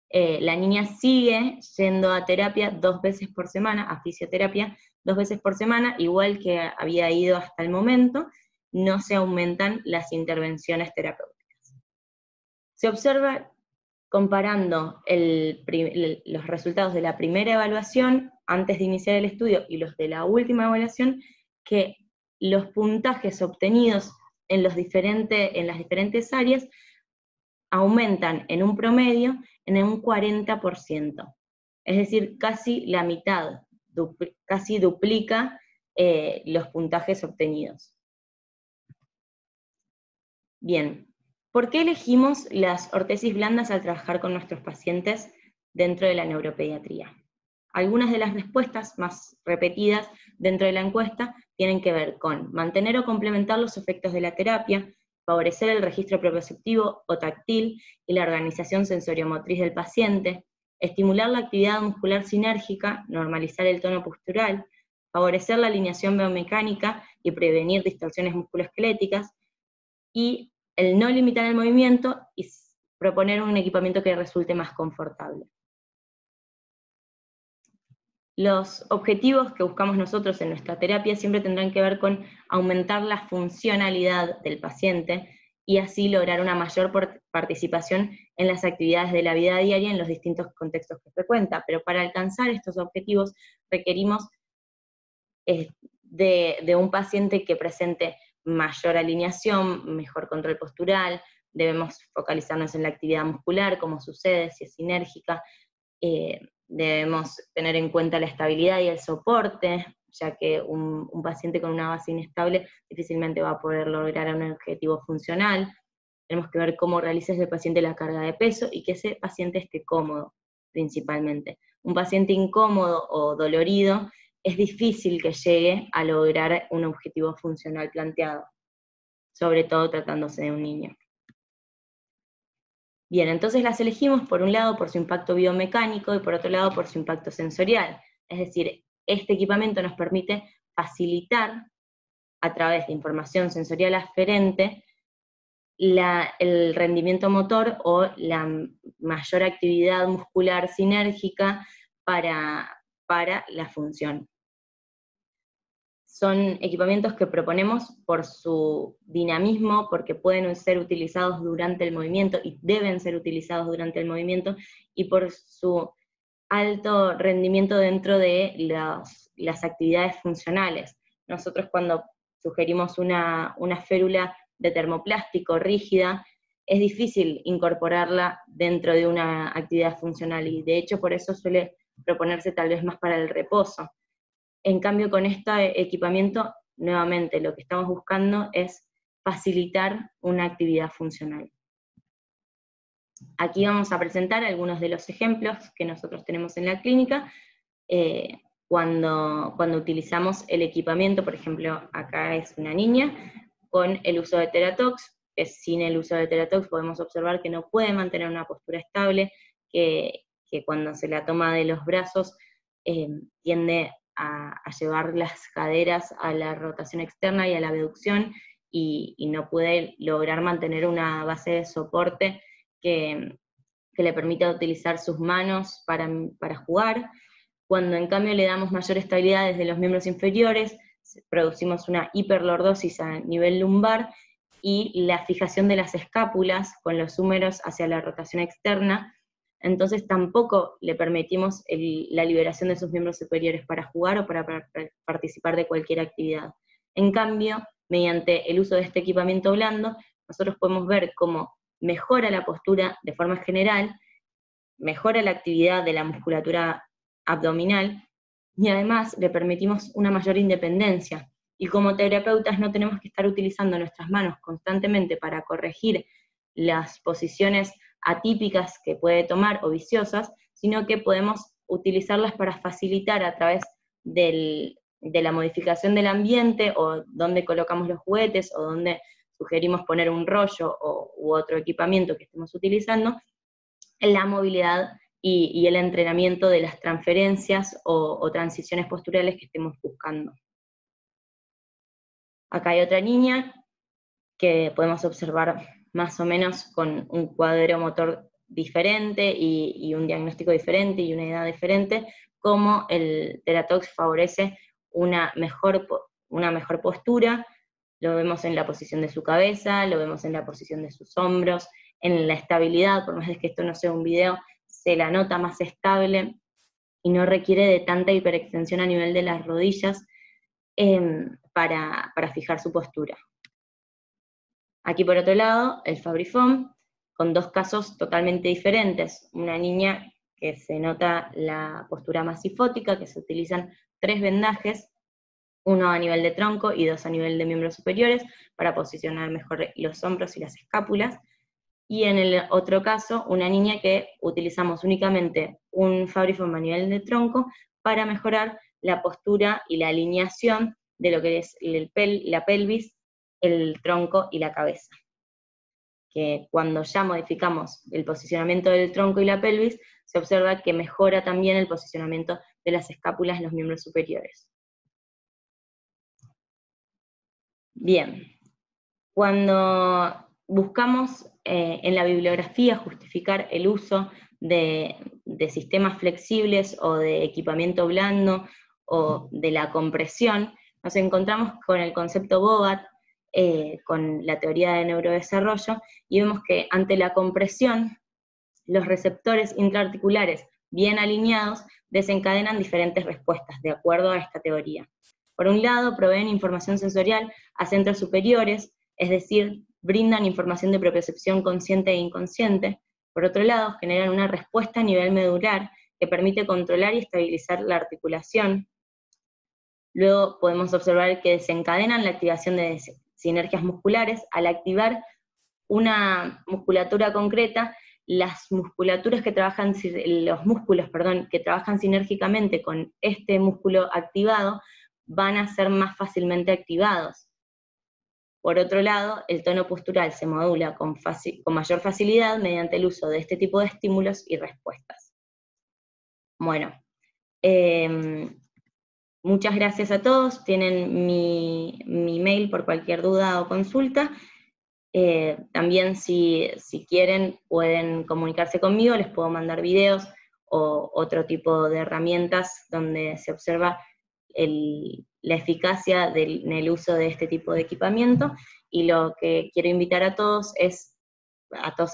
La niña sigue yendo a terapia 2 veces por semana, a fisioterapia 2 veces por semana, igual que había ido hasta el momento. No se aumentan las intervenciones terapéuticas. Se observa, comparando los resultados de la primera evaluación antes de iniciar el estudio y los de la última evaluación, que los puntajes obtenidos en las diferentes áreas aumentan en un promedio en un 40%, es decir, casi la mitad, casi duplica los puntajes obtenidos. Bien, ¿por qué elegimos las ortesis blandas al trabajar con nuestros pacientes dentro de la neuropediatría? Algunas de las respuestas más repetidas dentro de la encuesta tienen que ver con mantener o complementar los efectos de la terapia, favorecer el registro propioceptivo o táctil y la organización sensoriomotriz del paciente, estimular la actividad muscular sinérgica, normalizar el tono postural, favorecer la alineación biomecánica y prevenir distorsiones musculoesqueléticas, y el no limitar el movimiento y proponer un equipamiento que resulte más confortable. Los objetivos que buscamos nosotros en nuestra terapia siempre tendrán que ver con aumentar la funcionalidad del paciente y así lograr una mayor participación en las actividades de la vida diaria en los distintos contextos que frecuenta. Pero para alcanzar estos objetivos requerimos de un paciente que presente mayor alineación, mejor control postural, debemos focalizarnos en la actividad muscular, como sucede, si es sinérgica, debemos tener en cuenta la estabilidad y el soporte, ya que un paciente con una base inestable difícilmente va a poder lograr un objetivo funcional. Tenemos que ver cómo realiza ese paciente la carga de peso y que ese paciente esté cómodo, principalmente. Un paciente incómodo o dolorido es difícil que llegue a lograr un objetivo funcional planteado, sobre todo tratándose de un niño. Bien, entonces las elegimos por un lado por su impacto biomecánico y por otro lado por su impacto sensorial. Es decir, este equipamiento nos permite facilitar, a través de información sensorial aferente, el rendimiento motor o la mayor actividad muscular sinérgica para la función. Son equipamientos que proponemos por su dinamismo, porque pueden ser utilizados durante el movimiento y deben ser utilizados durante el movimiento, y por su alto rendimiento dentro de las actividades funcionales. Nosotros cuando sugerimos una férula de termoplástico rígida, es difícil incorporarla dentro de una actividad funcional, y de hecho por eso suele proponerse tal vez más para el reposo. En cambio, con este equipamiento, nuevamente, lo que estamos buscando es facilitar una actividad funcional. Aquí vamos a presentar algunos de los ejemplos que nosotros tenemos en la clínica, cuando utilizamos el equipamiento. Por ejemplo, acá es una niña con el uso de Teratox, que sin el uso de Teratox podemos observar que no puede mantener una postura estable, que que cuando se la toma de los brazos tiende a llevar las caderas a la rotación externa y a la abducción, y no puede lograr mantener una base de soporte que le permita utilizar sus manos para jugar. Cuando en cambio le damos mayor estabilidad desde los miembros inferiores, producimos una hiperlordosis a nivel lumbar y la fijación de las escápulas con los húmeros hacia la rotación externa. Entonces tampoco le permitimos la liberación de sus miembros superiores para jugar o para participar de cualquier actividad. En cambio, mediante el uso de este equipamiento blando, nosotros podemos ver cómo mejora la postura de forma general, mejora la actividad de la musculatura abdominal, y además le permitimos una mayor independencia. Y como terapeutas no tenemos que estar utilizando nuestras manos constantemente para corregir las posiciones atípicas que puede tomar o viciosas, sino que podemos utilizarlas para facilitar a través de la modificación del ambiente, o donde colocamos los juguetes, o donde sugerimos poner un rollo u otro equipamiento que estemos utilizando, la movilidad y el entrenamiento de las transferencias o transiciones posturales que estemos buscando. Acá hay otra niña que podemos observar más o menos con un cuadro motor diferente y un diagnóstico diferente y una edad diferente, cómo el Teratox favorece una mejor postura. Lo vemos en la posición de su cabeza, lo vemos en la posición de sus hombros, en la estabilidad, por más de que esto no sea un video, se la nota más estable y no requiere de tanta hiperextensión a nivel de las rodillas para fijar su postura. Aquí por otro lado, el Fabrifoam, con dos casos totalmente diferentes. Una niña que se nota la postura más sifótica, que se utilizan 3 vendajes, uno a nivel de tronco y 2 a nivel de miembros superiores, para posicionar mejor los hombros y las escápulas. Y en el otro caso, una niña que utilizamos únicamente un Fabrifoam a nivel de tronco para mejorar la postura y la alineación de lo que es la pelvis, el tronco y la cabeza. Que cuando ya modificamos el posicionamiento del tronco y la pelvis, se observa que mejora también el posicionamiento de las escápulas en los miembros superiores. Bien, cuando buscamos en la bibliografía justificar el uso de sistemas flexibles o de equipamiento blando o de la compresión, nos encontramos con el concepto Bogaert, con la teoría de neurodesarrollo, y vemos que ante la compresión, los receptores intraarticulares bien alineados desencadenan diferentes respuestas de acuerdo a esta teoría. Por un lado, proveen información sensorial a centros superiores, es decir, brindan información de propiocepción consciente e inconsciente. Por otro lado, generan una respuesta a nivel medular que permite controlar y estabilizar la articulación. Luego podemos observar que desencadenan la activación de sinergias musculares. Al activar una musculatura concreta, las musculaturas que trabajan, los músculos, que trabajan sinérgicamente con este músculo activado, van a ser más fácilmente activados. Por otro lado, el tono postural se modula con mayor facilidad mediante el uso de este tipo de estímulos y respuestas. Bueno, muchas gracias a todos. Tienen mi mail por cualquier duda o consulta. También si quieren pueden comunicarse conmigo, les puedo mandar videos o otro tipo de herramientas donde se observa la eficacia en el uso de este tipo de equipamiento. Y lo que quiero invitar a todos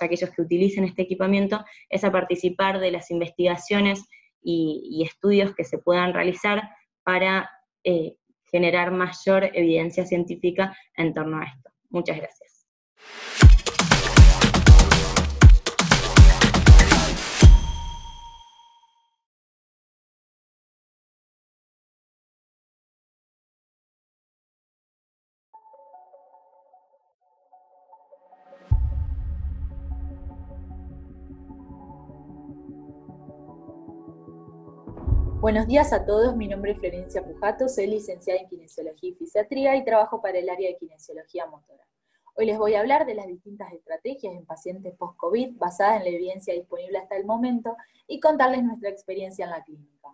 aquellos que utilicen este equipamiento, es a participar de las investigaciones y estudios que se puedan realizar para generar mayor evidencia científica en torno a esto. Muchas gracias. Buenos días a todos, mi nombre es Florencia Pujato, soy licenciada en Kinesiología y Fisiatría y trabajo para el área de Kinesiología Motora. Hoy les voy a hablar de las distintas estrategias en pacientes post-COVID basadas en la evidencia disponible hasta el momento y contarles nuestra experiencia en la clínica.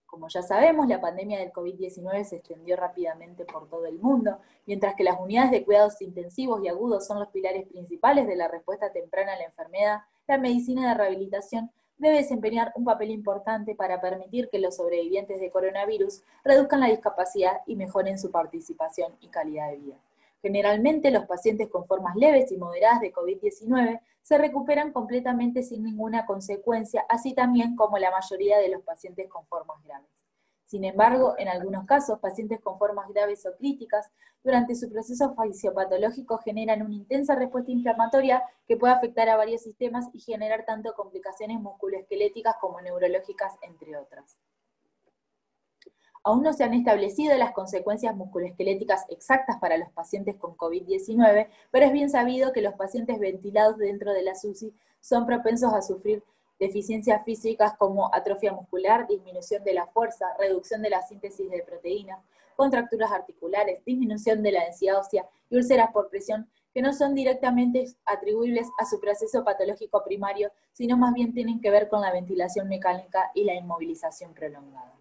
Como ya sabemos, la pandemia del COVID-19 se extendió rápidamente por todo el mundo, mientras que las unidades de cuidados intensivos y agudos son los pilares principales de la respuesta temprana a la enfermedad. La medicina de rehabilitación debe desempeñar un papel importante para permitir que los sobrevivientes de coronavirus reduzcan la discapacidad y mejoren su participación y calidad de vida. Generalmente, los pacientes con formas leves y moderadas de COVID-19 se recuperan completamente sin ninguna consecuencia, así también como la mayoría de los pacientes con formas graves. Sin embargo, en algunos casos, pacientes con formas graves o críticas, durante su proceso fisiopatológico generan una intensa respuesta inflamatoria que puede afectar a varios sistemas y generar tanto complicaciones musculoesqueléticas como neurológicas, entre otras. Aún no se han establecido las consecuencias musculoesqueléticas exactas para los pacientes con COVID-19, pero es bien sabido que los pacientes ventilados dentro de la UCI son propensos a sufrir deficiencias físicas como atrofia muscular, disminución de la fuerza, reducción de la síntesis de proteínas, contracturas articulares, disminución de la densidad ósea y úlceras por presión, que no son directamente atribuibles a su proceso patológico primario, sino más bien tienen que ver con la ventilación mecánica y la inmovilización prolongada.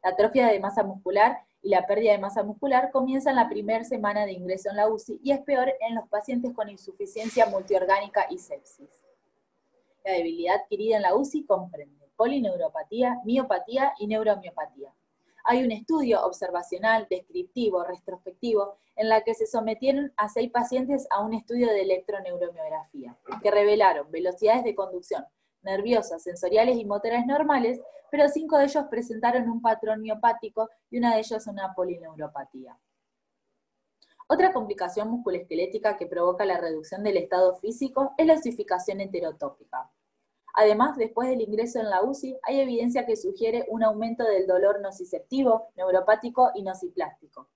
La atrofia de masa muscular y la pérdida de masa muscular comienza en la primera semana de ingreso en la UCI y es peor en los pacientes con insuficiencia multiorgánica y sepsis. La debilidad adquirida en la UCI comprende polineuropatía, miopatía y neuromiopatía. Hay un estudio observacional, descriptivo, retrospectivo, en la que se sometieron a 6 pacientes a un estudio de electroneuromiografía, que revelaron velocidades de conducción nerviosas, sensoriales y motoras normales, pero 5 de ellos presentaron un patrón miopático y una de ellas una polineuropatía. Otra complicación musculoesquelética que provoca la reducción del estado físico es la osificación heterotópica. Además, después del ingreso en la UCI, hay evidencia que sugiere un aumento del dolor nociceptivo, neuropático y nociplástico.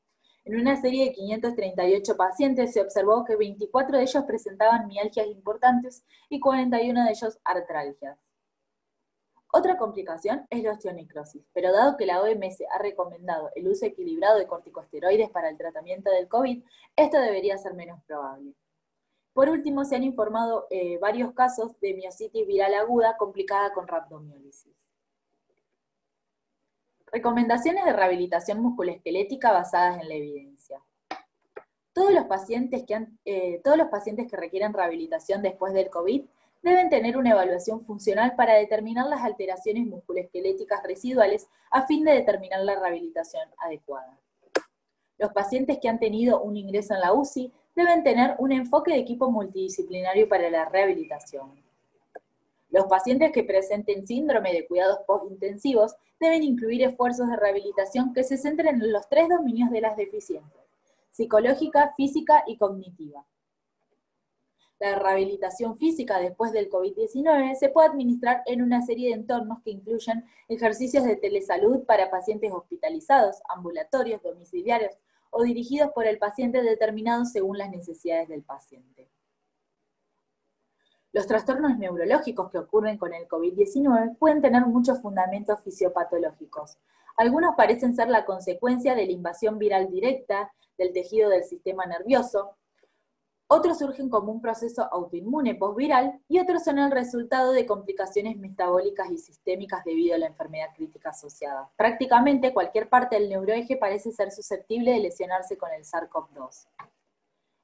En una serie de 538 pacientes se observó que 24 de ellos presentaban mialgias importantes y 41 de ellos artralgias. Otra complicación es la osteonecrosis, pero dado que la OMS ha recomendado el uso equilibrado de corticosteroides para el tratamiento del COVID, esto debería ser menos probable. Por último, se han informado varios casos de miositis viral aguda complicada con rhabdomiólisis. Recomendaciones de rehabilitación musculoesquelética basadas en la evidencia. Todos los pacientes que requieren rehabilitación después del COVID deben tener una evaluación funcional para determinar las alteraciones musculoesqueléticas residuales a fin de determinar la rehabilitación adecuada. Los pacientes que han tenido un ingreso en la UCI deben tener un enfoque de equipo multidisciplinario para la rehabilitación. Los pacientes que presenten síndrome de cuidados postintensivos deben incluir esfuerzos de rehabilitación que se centren en los 3 dominios de las deficiencias: psicológica, física y cognitiva. La rehabilitación física después del COVID-19 se puede administrar en una serie de entornos que incluyen ejercicios de telesalud para pacientes hospitalizados, ambulatorios, domiciliarios o dirigidos por el paciente determinados según las necesidades del paciente. Los trastornos neurológicos que ocurren con el COVID-19 pueden tener muchos fundamentos fisiopatológicos. Algunos parecen ser la consecuencia de la invasión viral directa del tejido del sistema nervioso, otros surgen como un proceso autoinmune postviral y otros son el resultado de complicaciones metabólicas y sistémicas debido a la enfermedad crítica asociada. Prácticamente cualquier parte del neuroeje parece ser susceptible de lesionarse con el SARS-CoV-2.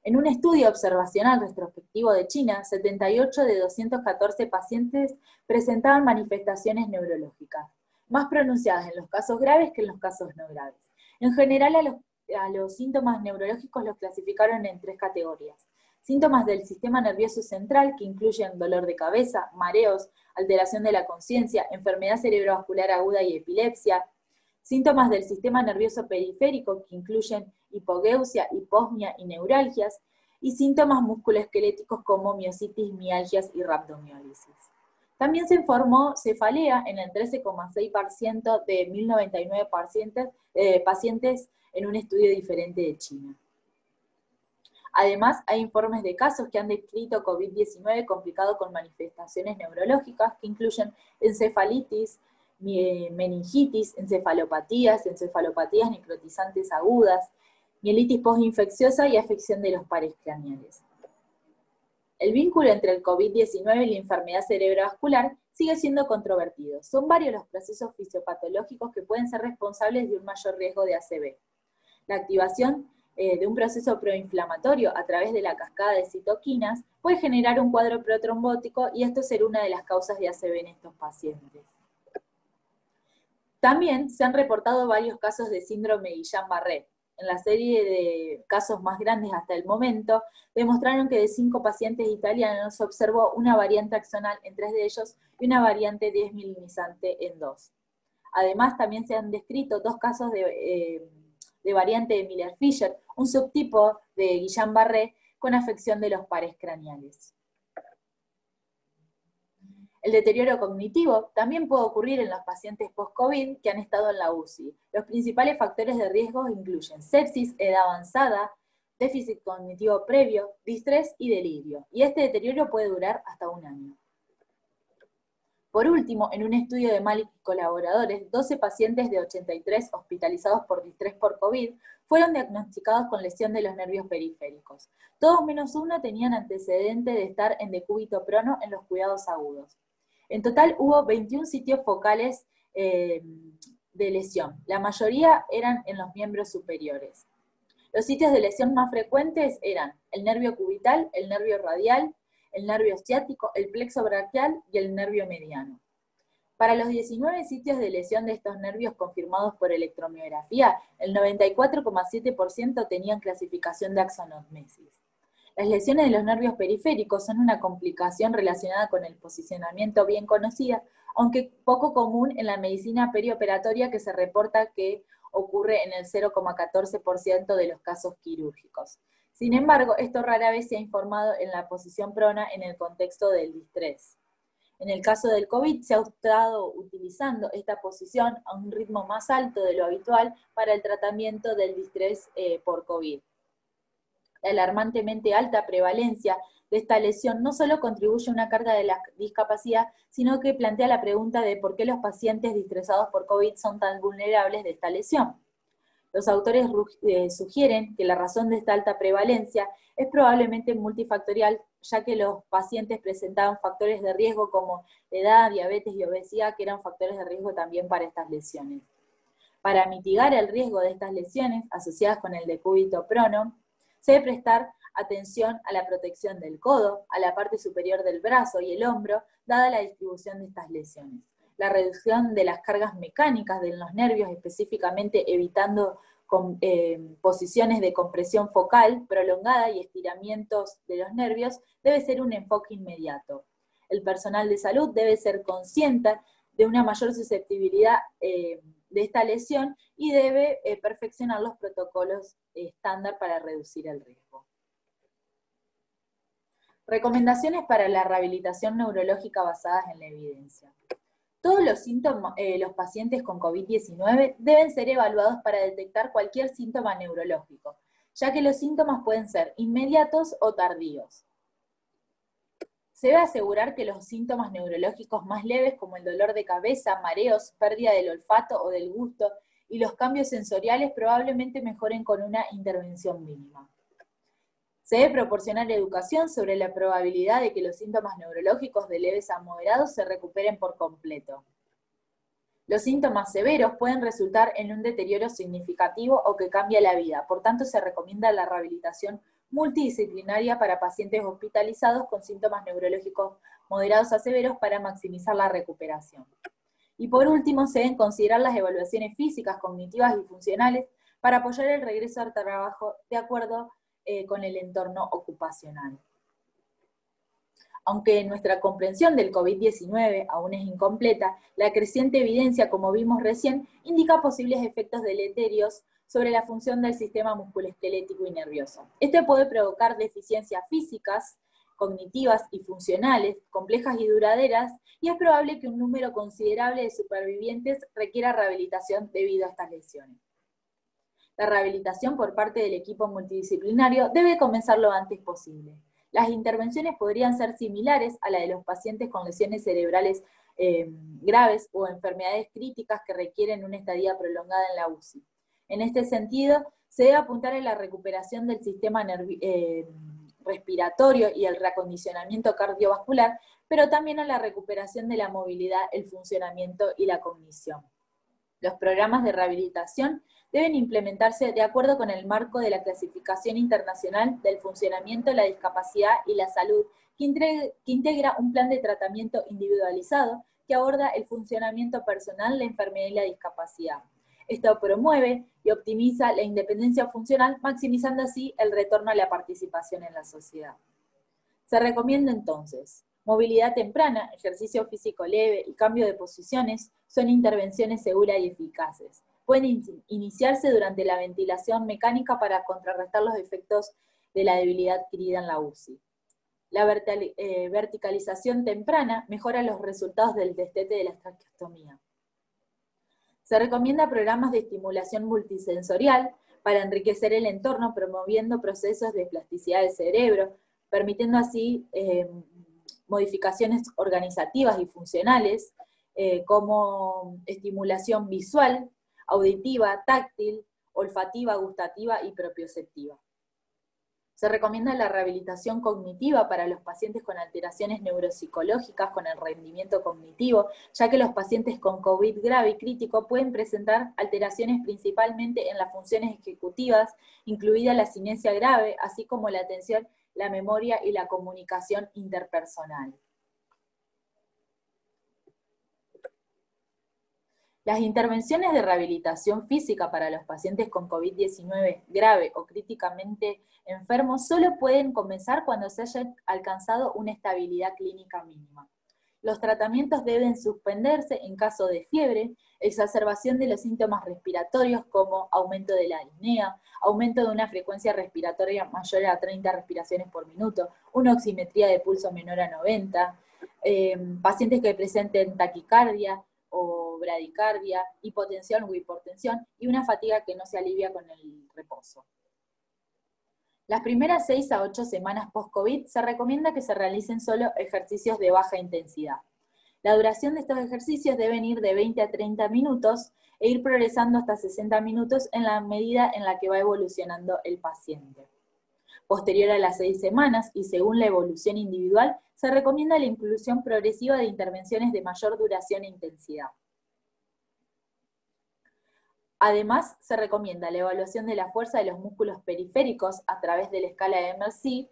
En un estudio observacional retrospectivo de China, 78 de 214 pacientes presentaban manifestaciones neurológicas, más pronunciadas en los casos graves que en los casos no graves. En general, a los síntomas neurológicos los clasificaron en 3 categorías. Síntomas del sistema nervioso central, que incluyen dolor de cabeza, mareos, alteración de la conciencia, enfermedad cerebrovascular aguda y epilepsia. Síntomas del sistema nervioso periférico, que incluyen hipogeusia, hiposmia y neuralgias. Y síntomas musculoesqueléticos como miositis, mialgias y rhabdomiólisis. También se informó cefalea en el 13,6% de 1099 pacientes en un estudio diferente de China. Además, hay informes de casos que han descrito COVID-19 complicado con manifestaciones neurológicas que incluyen encefalitis, meningitis, encefalopatías necrotizantes agudas, mielitis postinfecciosa y afección de los pares craneales. El vínculo entre el COVID-19 y la enfermedad cerebrovascular sigue siendo controvertido. Son varios los procesos fisiopatológicos que pueden ser responsables de un mayor riesgo de ACV. La activación de un proceso proinflamatorio a través de la cascada de citoquinas puede generar un cuadro protrombótico y esto será una de las causas de ACV en estos pacientes. También se han reportado varios casos de síndrome de Guillain-Barré. En la serie de casos más grandes hasta el momento, demostraron que de 5 pacientes italianos se observó una variante axonal en 3 de ellos y una variante desmielinizante en 2. Además, también se han descrito 2 casos de variante de Miller-Fisher, un subtipo de Guillain-Barré con afección de los pares craneales. El deterioro cognitivo también puede ocurrir en los pacientes post-COVID que han estado en la UCI. Los principales factores de riesgo incluyen sepsis, edad avanzada, déficit cognitivo previo, distrés y delirio. Y este deterioro puede durar hasta 1 año. Por último, en un estudio de Malik y colaboradores, 12 pacientes de 83 hospitalizados por distrés por COVID fueron diagnosticados con lesión de los nervios periféricos. Todos menos uno tenían antecedente de estar en decúbito prono en los cuidados agudos. En total hubo 21 sitios focales de lesión. La mayoría eran en los miembros superiores. Los sitios de lesión más frecuentes eran el nervio cubital, el nervio radial, el nervio ciático, el plexo braquial y el nervio mediano. Para los 19 sitios de lesión de estos nervios confirmados por electromiografía, el 94,7% tenían clasificación de axonotmesis. Las lesiones de los nervios periféricos son una complicación relacionada con el posicionamiento bien conocida, aunque poco común en la medicina perioperatoria, que se reporta que ocurre en el 0,14% de los casos quirúrgicos. Sin embargo, esto rara vez se ha informado en la posición prona en el contexto del distrés. En el caso del COVID se ha estado utilizando esta posición a un ritmo más alto de lo habitual para el tratamiento del distrés por COVID. La alarmantemente alta prevalencia de esta lesión no solo contribuye a una carga de la discapacidad, sino que plantea la pregunta de por qué los pacientes distresados por COVID son tan vulnerables de esta lesión. Los autores sugieren que la razón de esta alta prevalencia es probablemente multifactorial, ya que los pacientes presentaban factores de riesgo como edad, diabetes y obesidad, que eran factores de riesgo también para estas lesiones. Para mitigar el riesgo de estas lesiones asociadas con el decúbito prono, se debe prestar atención a la protección del codo, a la parte superior del brazo y el hombro, dada la distribución de estas lesiones. La reducción de las cargas mecánicas de los nervios, específicamente evitando posiciones de compresión focal prolongada y estiramientos de los nervios, debe ser un enfoque inmediato. El personal de salud debe ser consciente de una mayor susceptibilidad de esta lesión y debe perfeccionar los protocolos estándar para reducir el riesgo. Recomendaciones para la rehabilitación neurológica basadas en la evidencia. Todos los pacientes con COVID-19 deben ser evaluados para detectar cualquier síntoma neurológico, ya que los síntomas pueden ser inmediatos o tardíos. Se debe asegurar que los síntomas neurológicos más leves, como el dolor de cabeza, mareos, pérdida del olfato o del gusto, y los cambios sensoriales probablemente mejoren con una intervención mínima. Se debe proporcionar educación sobre la probabilidad de que los síntomas neurológicos de leves a moderados se recuperen por completo. Los síntomas severos pueden resultar en un deterioro significativo o que cambie la vida, por tanto se recomienda la rehabilitación multidisciplinaria para pacientes hospitalizados con síntomas neurológicos moderados a severos para maximizar la recuperación. Y por último, se deben considerar las evaluaciones físicas, cognitivas y funcionales para apoyar el regreso al trabajo de acuerdo con el entorno ocupacional. Aunque nuestra comprensión del COVID-19 aún es incompleta, la creciente evidencia, como vimos recién, indica posibles efectos deleterios sobre la función del sistema musculoesquelético y nervioso. Este puede provocar deficiencias físicas, cognitivas y funcionales, complejas y duraderas, y es probable que un número considerable de supervivientes requiera rehabilitación debido a estas lesiones. La rehabilitación por parte del equipo multidisciplinario debe comenzar lo antes posible. Las intervenciones podrían ser similares a la de los pacientes con lesiones cerebrales graves o enfermedades críticas que requieren una estadía prolongada en la UCI. En este sentido, Se debe apuntar a la recuperación del sistema respiratorio y el reacondicionamiento cardiovascular, pero también a la recuperación de la movilidad, el funcionamiento y la cognición. Los programas de rehabilitación deben implementarse de acuerdo con el marco de la Clasificación Internacional del Funcionamiento, la Discapacidad y la Salud, que integra un plan de tratamiento individualizado que aborda el funcionamiento personal, la enfermedad y la discapacidad. Esto promueve y optimiza la independencia funcional, maximizando así el retorno a la participación en la sociedad. Se recomienda entonces: movilidad temprana, ejercicio físico leve y cambio de posiciones son intervenciones seguras y eficaces. Pueden iniciarse durante la ventilación mecánica para contrarrestar los efectos de la debilidad adquirida en la UCI. La verticalización temprana mejora los resultados del destete de la traqueostomía. Se recomienda programas de estimulación multisensorial para enriquecer el entorno, promoviendo procesos de plasticidad del cerebro, permitiendo así modificaciones organizativas y funcionales, como estimulación visual, auditiva, táctil, olfativa, gustativa y propioceptiva. Se recomienda la rehabilitación cognitiva para los pacientes con alteraciones neuropsicológicas con el rendimiento cognitivo, ya que los pacientes con COVID grave y crítico pueden presentar alteraciones principalmente en las funciones ejecutivas, incluida la sinesia grave, así como la atención, la memoria y la comunicación interpersonal. Las intervenciones de rehabilitación física para los pacientes con COVID-19 grave o críticamente enfermos solo pueden comenzar cuando se haya alcanzado una estabilidad clínica mínima. Los tratamientos deben suspenderse en caso de fiebre, exacerbación de los síntomas respiratorios como aumento de la disnea, aumento de una frecuencia respiratoria mayor a 30 respiraciones por minuto, una oximetría de pulso menor a 90, pacientes que presenten taquicardia o bradicardia, hipotensión o hipertensión, y una fatiga que no se alivia con el reposo. Las primeras 6 a 8 semanas post-COVID se recomienda que se realicen solo ejercicios de baja intensidad. La duración de estos ejercicios deben ir de 20 a 30 minutos e ir progresando hasta 60 minutos en la medida en la que va evolucionando el paciente. Posterior a las 6 semanas y según la evolución individual, se recomienda la inclusión progresiva de intervenciones de mayor duración e intensidad. Además, se recomienda la evaluación de la fuerza de los músculos periféricos a través de la escala de Mercy,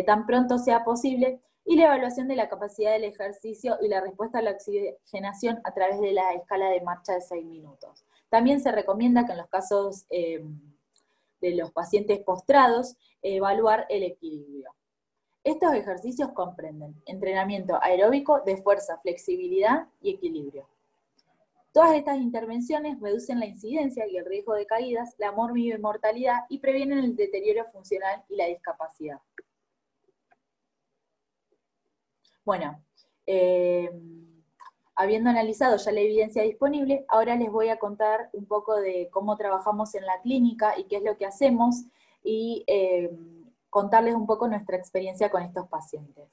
tan pronto sea posible, y la evaluación de la capacidad del ejercicio y la respuesta a la oxigenación a través de la escala de marcha de 6 minutos. También se recomienda que en los casos de los pacientes postrados, evaluar el equilibrio. Estos ejercicios comprenden entrenamiento aeróbico de fuerza, flexibilidad y equilibrio. Todas estas intervenciones reducen la incidencia y el riesgo de caídas, la mortalidad y previenen el deterioro funcional y la discapacidad. Bueno, habiendo analizado ya la evidencia disponible, ahora les voy a contar un poco de cómo trabajamos en la clínica y qué es lo que hacemos, y contarles un poco nuestra experiencia con estos pacientes.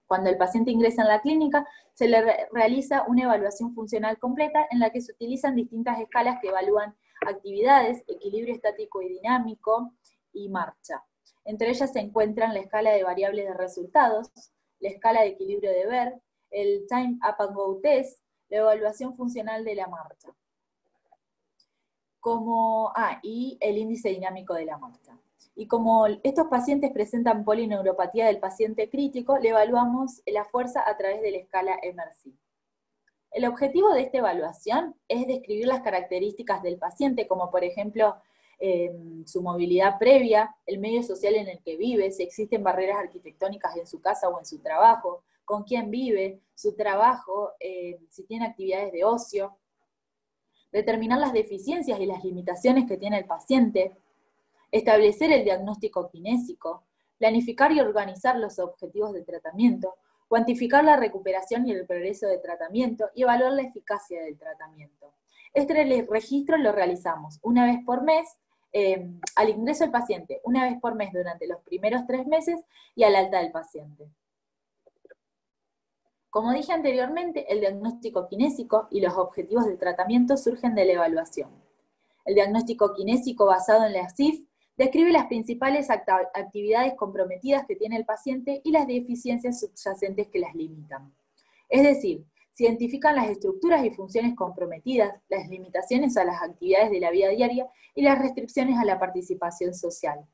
Cuando el paciente ingresa en la clínica, se le realiza una evaluación funcional completa en la que se utilizan distintas escalas que evalúan actividades, equilibrio estático y dinámico y marcha. Entre ellas se encuentran la escala de variables de resultados, la escala de equilibrio de Ver, el Time Up and Go Test, la evaluación funcional de la marcha. Y el índice dinámico de la marcha. Y como estos pacientes presentan polineuropatía del paciente crítico, le evaluamos la fuerza a través de la escala MRC. El objetivo de esta evaluación es describir las características del paciente, como por ejemplo su movilidad previa, el medio social en el que vive, si existen barreras arquitectónicas en su casa o en su trabajo, con quién vive, su trabajo, si tiene actividades de ocio, determinar las deficiencias y las limitaciones que tiene el paciente, establecer el diagnóstico kinésico, planificar y organizar los objetivos de tratamiento, cuantificar la recuperación y el progreso de tratamiento y evaluar la eficacia del tratamiento. Este registro lo realizamos una vez por mes, al ingreso del paciente, una vez por mes durante los primeros 3 meses y al alta del paciente. Como dije anteriormente, el diagnóstico kinésico y los objetivos de tratamiento surgen de la evaluación. El diagnóstico kinésico basado en la SIF describe las principales actividades comprometidas que tiene el paciente y las deficiencias subyacentes que las limitan. Es decir, se identifican las estructuras y funciones comprometidas, las limitaciones a las actividades de la vida diaria y las restricciones a la participación social.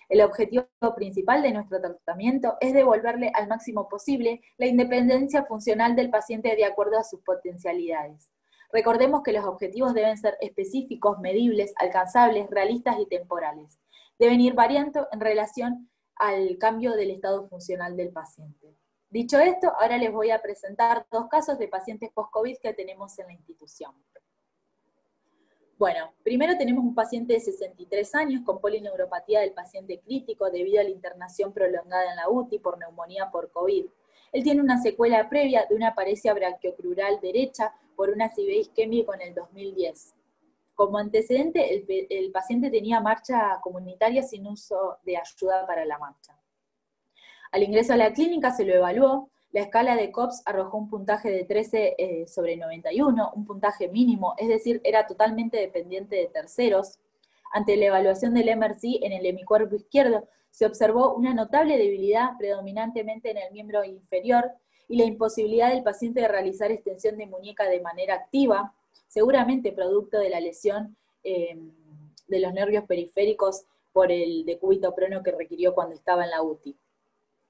El objetivo principal de nuestro tratamiento es devolverle al máximo posible la independencia funcional del paciente de acuerdo a sus potencialidades. Recordemos que los objetivos deben ser específicos, medibles, alcanzables, realistas y temporales. Deben ir variando en relación al cambio del estado funcional del paciente. Dicho esto, ahora les voy a presentar 2 casos de pacientes post-COVID que tenemos en la institución. Bueno, primero tenemos un paciente de 63 años con polineuropatía del paciente crítico debido a la internación prolongada en la UTI por neumonía por COVID. Él tiene una secuela previa de una paresia brachiocrural derecha por una acidez isquémica en el 2010. Como antecedente, el paciente tenía marcha comunitaria sin uso de ayuda para la marcha. Al ingreso a la clínica se lo evaluó, la escala de COPS arrojó un puntaje de 13 sobre 91, un puntaje mínimo, es decir, era totalmente dependiente de terceros. Ante la evaluación del MRC en el hemicuerpo izquierdo, se observó una notable debilidad predominantemente en el miembro inferior y la imposibilidad del paciente de realizar extensión de muñeca de manera activa, seguramente producto de la lesión de los nervios periféricos por el decúbito prono que requirió cuando estaba en la UTI.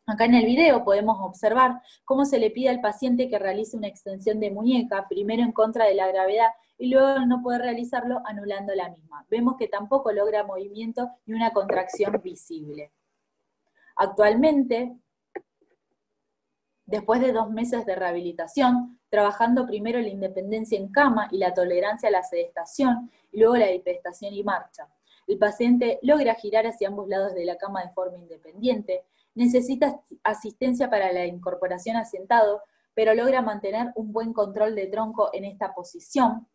Acá en el video podemos observar cómo se le pide al paciente que realice una extensión de muñeca, primero en contra de la gravedad y luego al no poder realizarlo anulando la misma. Vemos que tampoco logra movimiento ni una contracción visible. Actualmente, después de 2 meses de rehabilitación, trabajando primero la independencia en cama y la tolerancia a la sedestación, y luego la bipedestación y marcha. El paciente logra girar hacia ambos lados de la cama de forma independiente, necesita asistencia para la incorporación a sentado, pero logra mantener un buen control de tronco en esta posición.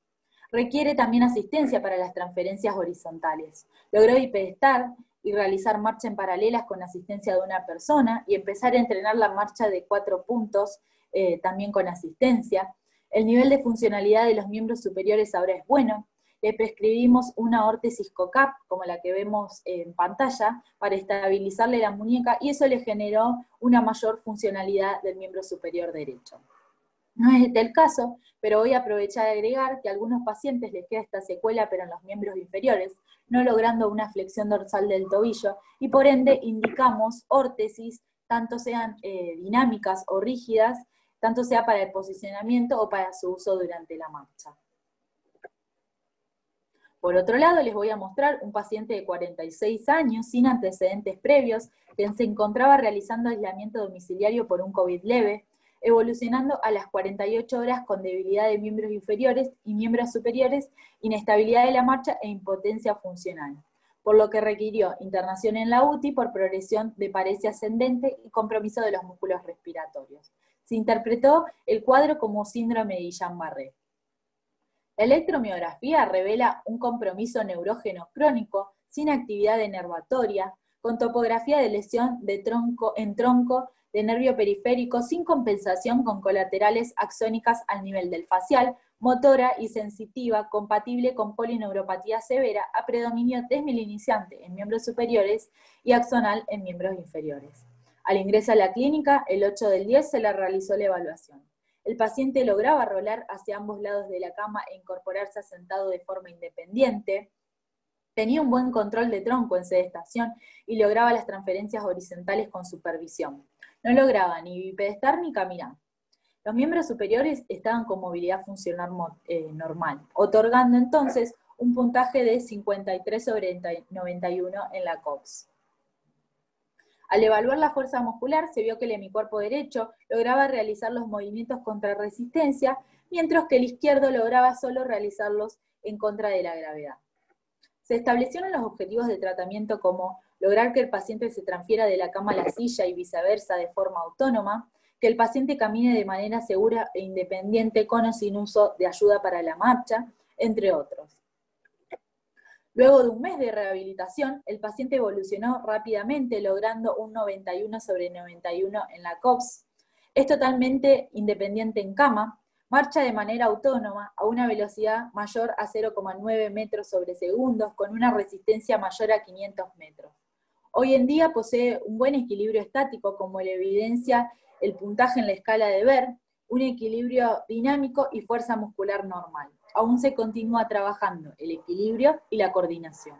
Requiere también asistencia para las transferencias horizontales. Logró bipedestar y realizar marcha en paralelas con asistencia de una persona y empezar a entrenar la marcha de 4 puntos también con asistencia. El nivel de funcionalidad de los miembros superiores ahora es bueno. Le prescribimos una órtesis COCAP, como la que vemos en pantalla, para estabilizarle la muñeca, y eso le generó una mayor funcionalidad del miembro superior derecho. No es este el caso, pero voy a aprovechar de agregar que a algunos pacientes les queda esta secuela, pero en los miembros inferiores, no logrando una flexión dorsal del tobillo, y por ende indicamos órtesis, tanto sean dinámicas o rígidas, tanto sea para el posicionamiento o para su uso durante la marcha. Por otro lado, les voy a mostrar un paciente de 46 años, sin antecedentes previos, que se encontraba realizando aislamiento domiciliario por un COVID leve, evolucionando a las 48 horas con debilidad de miembros inferiores y miembros superiores, inestabilidad de la marcha e impotencia funcional, por lo que requirió internación en la UTI por progresión de paresia ascendente y compromiso de los músculos respiratorios. Se interpretó el cuadro como síndrome de Guillain-Barré. La electromiografía revela un compromiso neurógeno crónico, sin actividad denervatoria, con topografía de lesión de tronco de nervio periférico, sin compensación con colaterales axónicas al nivel del facial, motora y sensitiva, compatible con polineuropatía severa, a predominio desmielinizante en miembros superiores y axonal en miembros inferiores. Al ingreso a la clínica, el 8/10 se le realizó la evaluación. El paciente lograba rolar hacia ambos lados de la cama e incorporarse sentado de forma independiente, tenía un buen control de tronco en sedestación y lograba las transferencias horizontales con supervisión. No lograba ni bipedestar ni caminar. Los miembros superiores estaban con movilidad funcional normal, otorgando entonces un puntaje de 53 sobre 91 en la COPS. Al evaluar la fuerza muscular, se vio que el hemicuerpo derecho lograba realizar los movimientos contra resistencia, mientras que el izquierdo lograba solo realizarlos en contra de la gravedad. Se establecieron los objetivos de tratamiento como lograr que el paciente se transfiera de la cama a la silla y viceversa de forma autónoma, que el paciente camine de manera segura e independiente con o sin uso de ayuda para la marcha, entre otros. Luego de un mes de rehabilitación, el paciente evolucionó rápidamente, logrando un 91 sobre 91 en la COPS. Es totalmente independiente en cama, marcha de manera autónoma a una velocidad mayor a 0,9 metros sobre segundos con una resistencia mayor a 500 metros. Hoy en día posee un buen equilibrio estático, como lo evidencia el puntaje en la escala de Ver, un equilibrio dinámico y fuerza muscular normal. Aún se continúa trabajando el equilibrio y la coordinación.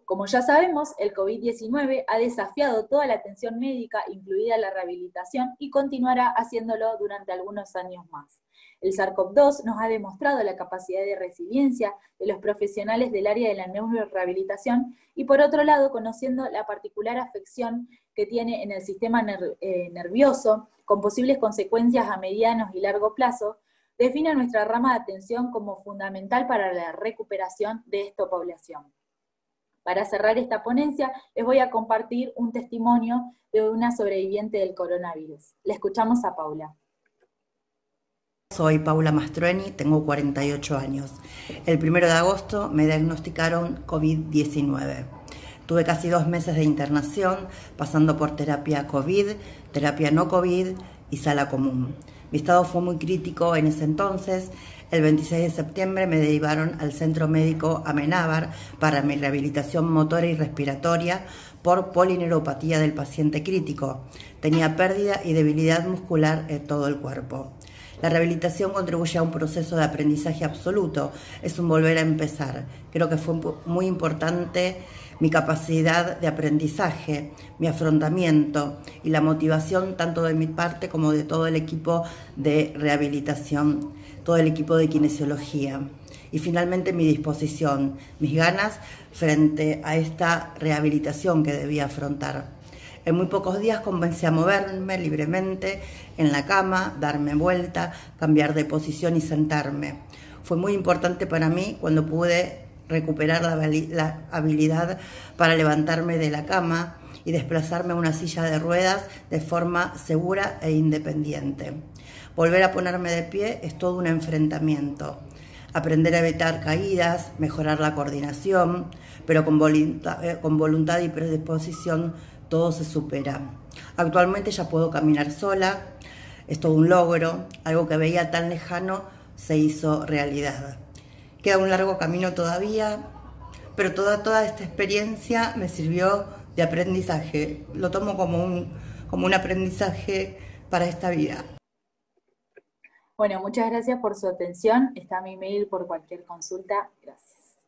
Como ya sabemos, el COVID-19 ha desafiado toda la atención médica, incluida la rehabilitación, y continuará haciéndolo durante algunos años más. El SARS-CoV-2 nos ha demostrado la capacidad de resiliencia de los profesionales del área de la neurorehabilitación y, por otro lado, conociendo la particular afección que tiene en el sistema nervioso, con posibles consecuencias a mediano y largo plazo, define nuestra rama de atención como fundamental para la recuperación de esta población. Para cerrar esta ponencia, les voy a compartir un testimonio de una sobreviviente del coronavirus. Le escuchamos a Paula. Soy Paula Mastroeni, tengo 48 años. El 1 de agosto me diagnosticaron COVID-19. Tuve casi 2 meses de internación, pasando por terapia COVID, terapia no COVID y sala común. Mi estado fue muy crítico en ese entonces. El 26 de septiembre me derivaron al Centro Médico Amenábar para mi rehabilitación motora y respiratoria por polineuropatía del paciente crítico. Tenía pérdida y debilidad muscular en todo el cuerpo. La rehabilitación contribuye a un proceso de aprendizaje absoluto, es un volver a empezar. Creo que fue muy importante mi capacidad de aprendizaje, mi afrontamiento y la motivación tanto de mi parte como de todo el equipo de rehabilitación, todo el equipo de kinesiología. Y finalmente mi disposición, mis ganas frente a esta rehabilitación que debía afrontar. En muy pocos días comencé a moverme libremente en la cama, darme vuelta, cambiar de posición y sentarme. Fue muy importante para mí cuando pude recuperar la habilidad para levantarme de la cama y desplazarme a una silla de ruedas de forma segura e independiente. Volver a ponerme de pie es todo un enfrentamiento. Aprender a evitar caídas, mejorar la coordinación, pero con voluntad y predisposición todo se supera. Actualmente ya puedo caminar sola, es todo un logro, algo que veía tan lejano se hizo realidad. Queda un largo camino todavía, pero toda esta experiencia me sirvió de aprendizaje. Lo tomo como un aprendizaje para esta vida. Bueno, muchas gracias por su atención. Está mi mail por cualquier consulta. Gracias.